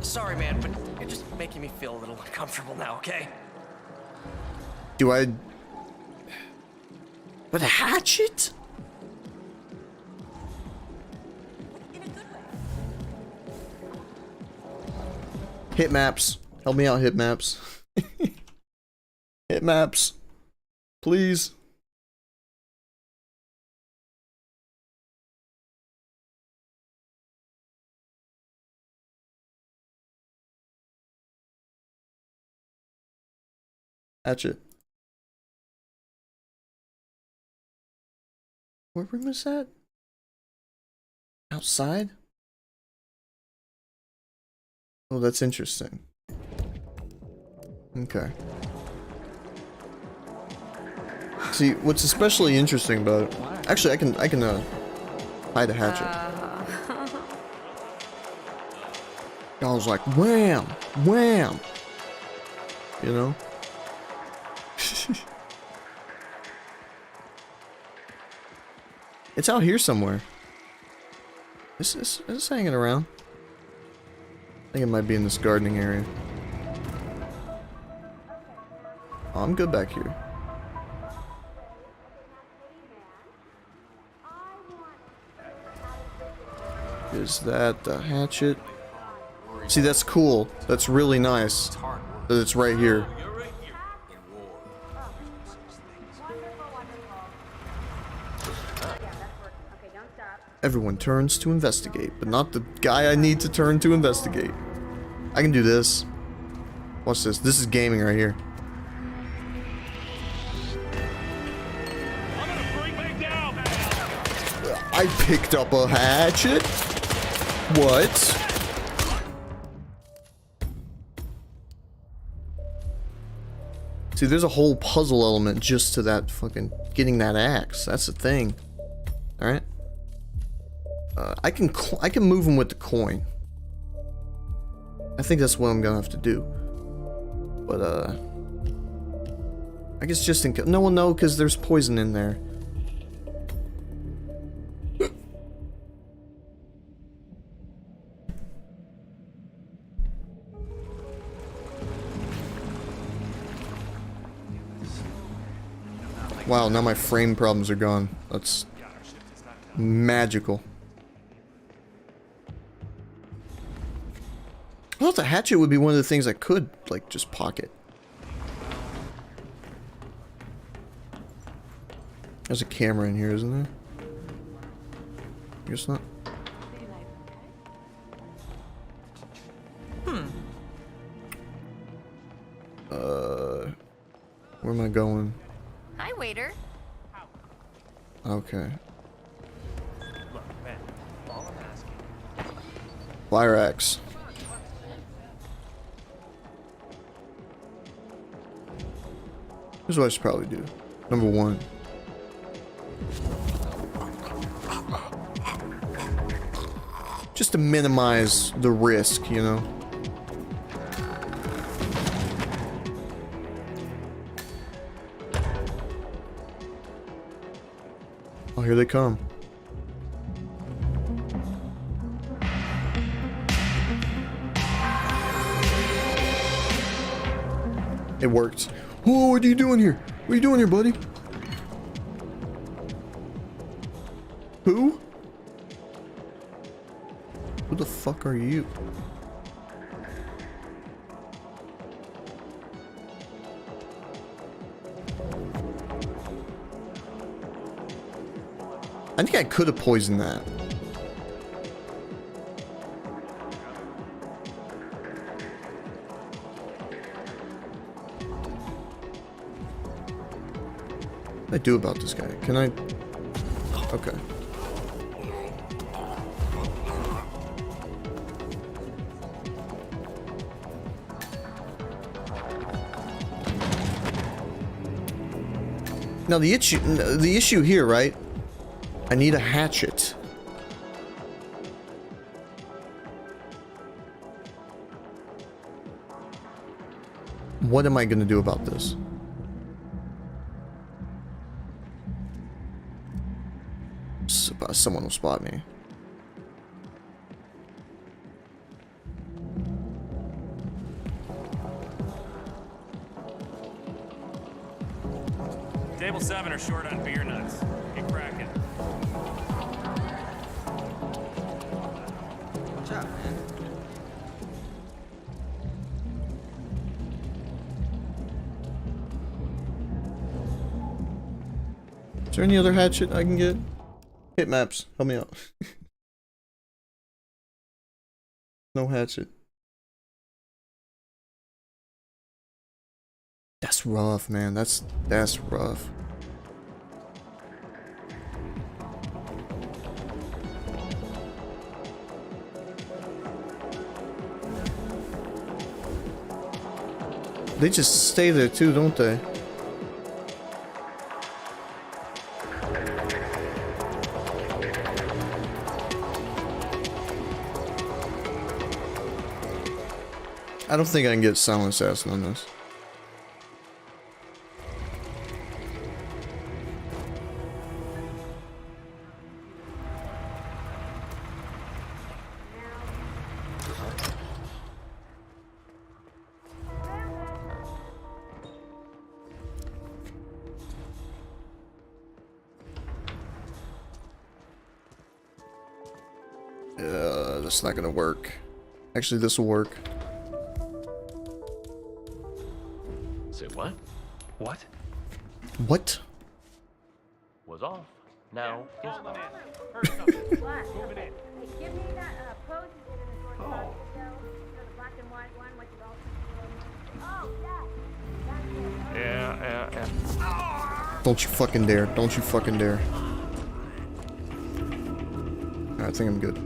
Sorry, man, but you're just making me feel a little uncomfortable now, okay? Do I... With a hatchet? Hit maps. Help me out, hit maps. Hit maps. Please. Hatchet. What room is that? Outside? Oh, that's interesting. Okay. See, what's especially interesting about it... Actually, I can hide a hatchet. I was like, wham! Wham! You know? It's out here somewhere. Is this hanging around? I think it might be in this gardening area. Oh, I'm good back here. Is that the hatchet? See, that's cool. That's really nice that it's right here. Everyone turns to investigate, but not the guy I need to turn to investigate. I can do this. Watch this. This is gaming right here. I picked up a hatchet? What? See, there's a whole puzzle element just to that fucking getting that axe. That's the thing. All right. I can move him with the coin. I think that's what I'm gonna have to do. But I guess just in no one know because there's poison in there. Wow, now my frame problems are gone. That's magical. I thought the hatchet would be one of the things I could, like, just pocket. There's a camera in here, isn't there? I guess not. Where am I going? Hi, waiter. Okay. Look, man, all I'm asking. Fire axe. Here's what I should probably do. Number 1. Just to minimize the risk, you know? Oh, here they come. It worked. Whoa, what are you doing here? What are you doing here, buddy? Who? Who the fuck are you? I think I could have poisoned that. What do I do about this guy? Can I? Okay. Now the issue here, right? I need a hatchet. What am I gonna do about this? Someone will spot me. Table 7 are short on beer nuts. Get cracking. Watch out, man. Is there any other hatchet I can get? Hit maps, help me out. No hatchet. That's rough, man. That's rough. They just stay there too, don't they? I don't think I can get silent assassin on this. That's not gonna work. Actually, this will work. Say what? What? What? Was off. Now is on. What? Hey, give me that pose you did in the short video. The black and white one with your all. Oh, yeah. Yeah. Don't you fucking dare. Don't you fucking dare. I think I'm good.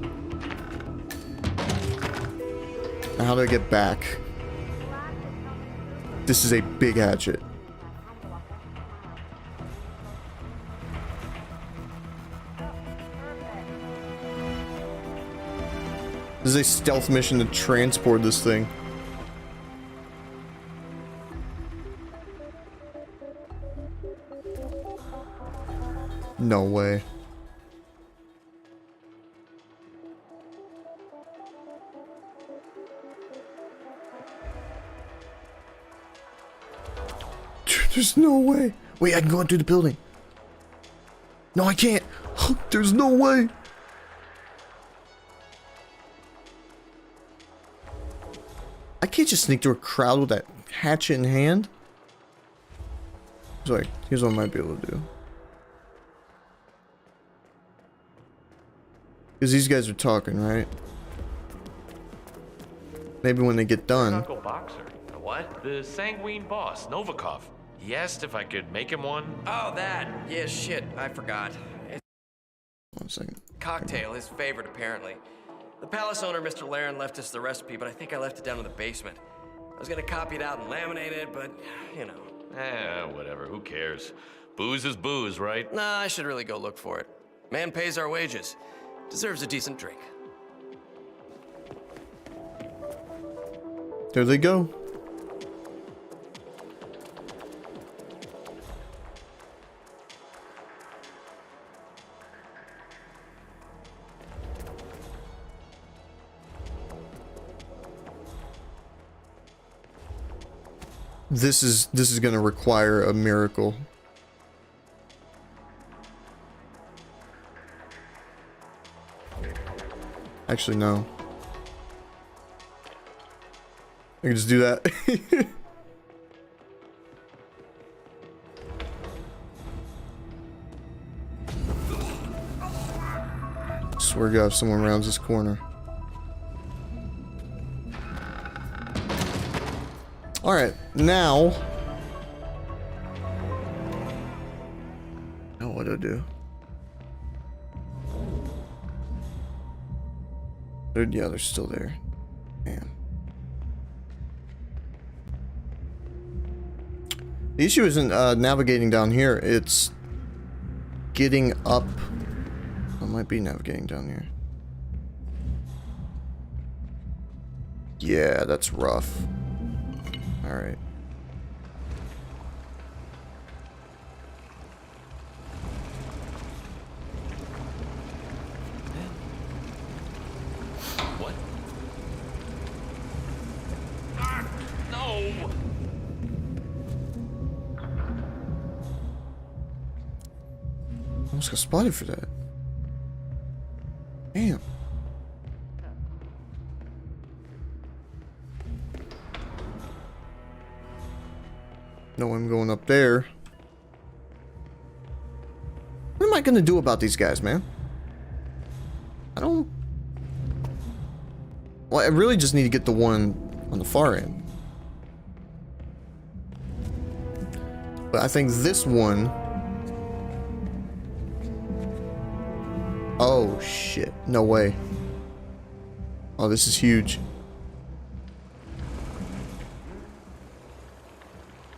Now how do I get back? This is a big hatchet. This is a stealth mission to transport this thing. No way. There's no way. Wait, I can go in through the building. No, I can't. There's no way. I can't just sneak through a crowd with that hatchet in hand. Sorry, here's what I might be able to do. Because these guys are talking, right? Maybe when they get done. Taco boxer. What? The sanguine boss, Novikov. He asked if I could make him one. Oh, that. Yeah, shit. I forgot. It's 1 second. cocktail, his favorite, apparently. The palace owner, Mr. Laren, left us the recipe, but I think I left it down in the basement. I was gonna copy it out and laminate it, but, you know. Whatever. Who cares? Booze is booze, right? Nah, I should really go look for it. Man pays our wages. Deserves a decent drink. There they go. This is gonna require a miracle. Actually, no. I can just do that. Swear to God, if someone rounds this corner. Alright, now... Now what do I do? Yeah, they're still there. Man. The issue isn't navigating down here, it's getting up. I might be navigating down here. Yeah, that's rough. Alright. What? No! Almost got spotted for that. Damn. No, I'm going up there. What am I gonna do about these guys, man? I don't... Well, I really just need to get the one on the far end. But I think this one... Oh, shit. No way. Oh, this is huge.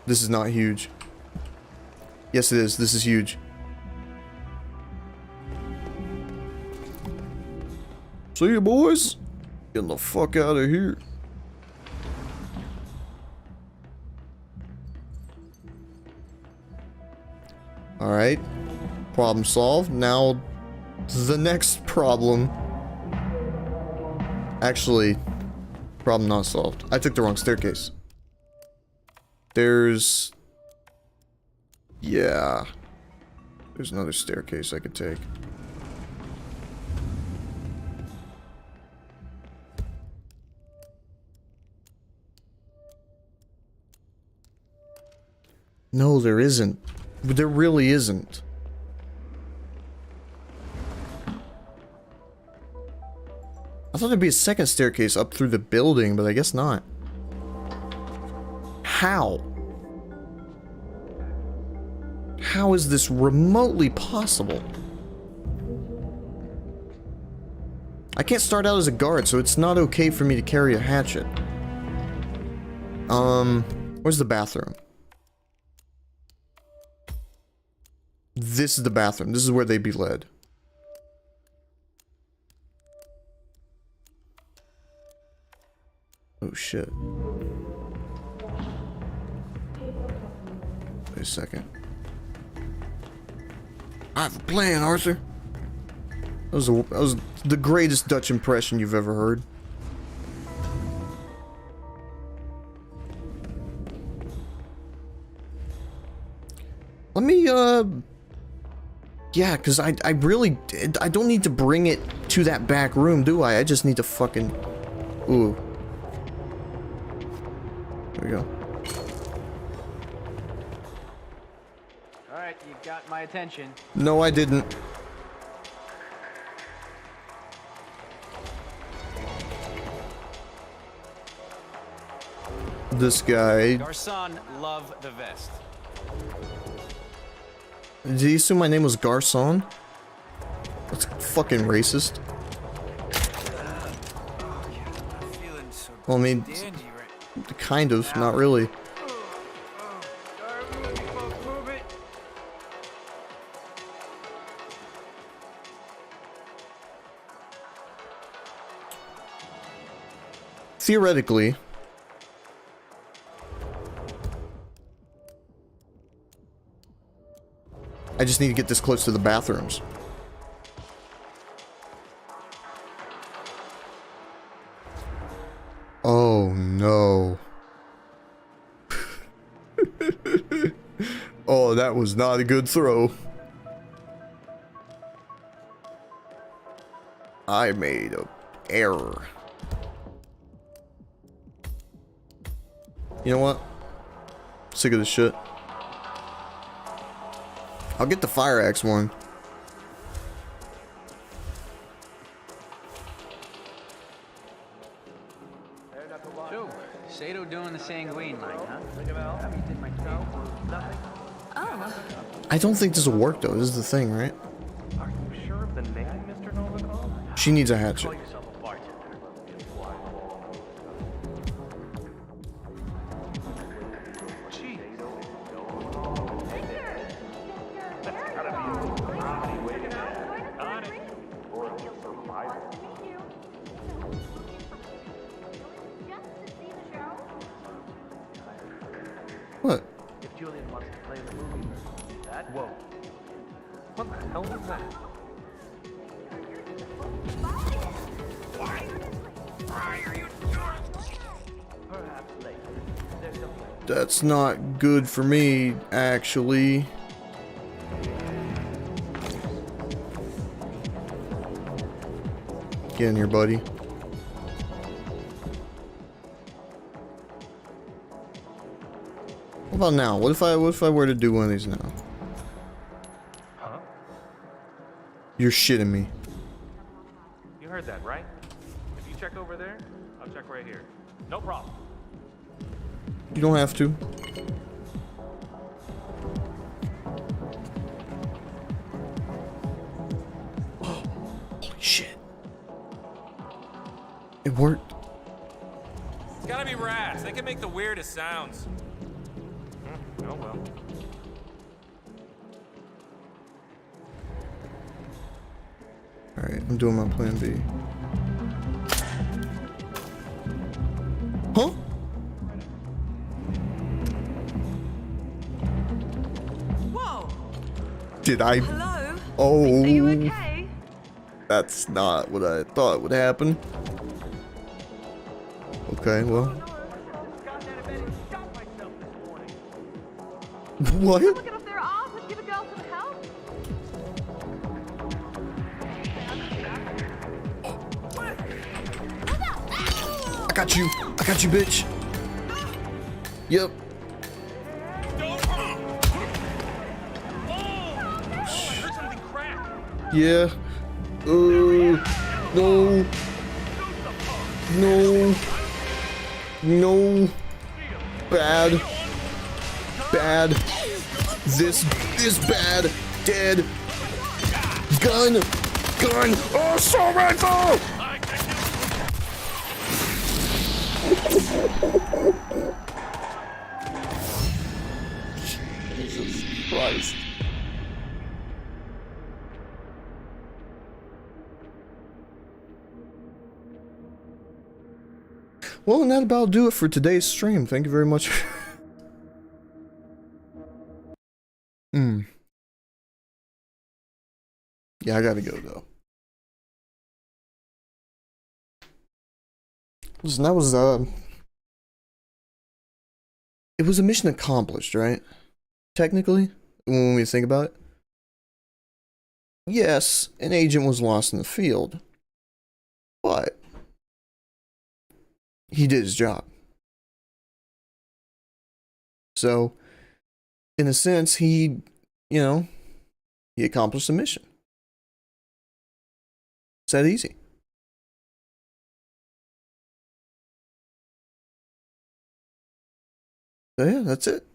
This is not huge. Yes, it is. This is huge. See you, boys. Getting the fuck out of here. Alright. Problem solved. Now, the next problem. Actually, problem not solved. I took the wrong staircase. There's... Yeah. There's another staircase I could take. No, there isn't. There really isn't. I thought there'd be a second staircase up through the building, but I guess not. How? How is this remotely possible? I can't start out as a guard, so it's not okay for me to carry a hatchet. Where's the bathroom? This is the bathroom. This is where they'd be led. Oh shit. Wait a second. I have a plan, Arthur. That was the greatest Dutch impression you've ever heard. Let me, yeah, because I really, I don't need to bring it to that back room, do I? I just need to fucking, ooh. There we go. Alright, you got my attention. No, I didn't. This guy. Garçon, love the vest. Did he assume my name was Garçon? That's fucking racist. Well, I mean, kind of, not really. Theoretically, I just need to get this close to the bathrooms. Oh no. Oh, that was not a good throw. I made an error. You know what? Sick of this shit. I'll get the fire axe one. So, Sato doing the sanguine line, huh? Oh, I don't think this will work though. This is the thing, right? Are you sure of the name, Mr. Novikov? She needs a hatchet. Yourself a bartender. Gee. That's gotta be on it. What? If Julian wants to play the movie, that. Whoa. What the hell was that? Perhaps later. There's a plan. That's not good for me, actually. Get in here, buddy. What about now? What if I were to do one of these now? Huh? You're shitting me. You heard that, right? If you check over there, I'll check right here. No problem. You don't have to. Oh, holy shit. It worked. It's gotta be rats. They can make the weirdest sounds. Oh well. Alright, I'm doing my plan B. Huh? whoa! Did I? Hello? Oh. Are you okay? That's not what I thought would happen. Okay, well. What? Get off their arms and give a girl some help. I got you. I got you, bitch. Yep. Yeah. No. No. No. Bad. Bad. This is bad. Dead. Gun. Gun. Oh, assault rifle! Jesus Christ. Well, and that about do it for today's stream. Thank you very much. Yeah, I gotta go though. Listen, that was it was a mission accomplished, right? Technically, when we think about it. Yes, an agent was lost in the field, but he did his job. So, in a sense, he accomplished the mission. It's that easy. So yeah, that's it.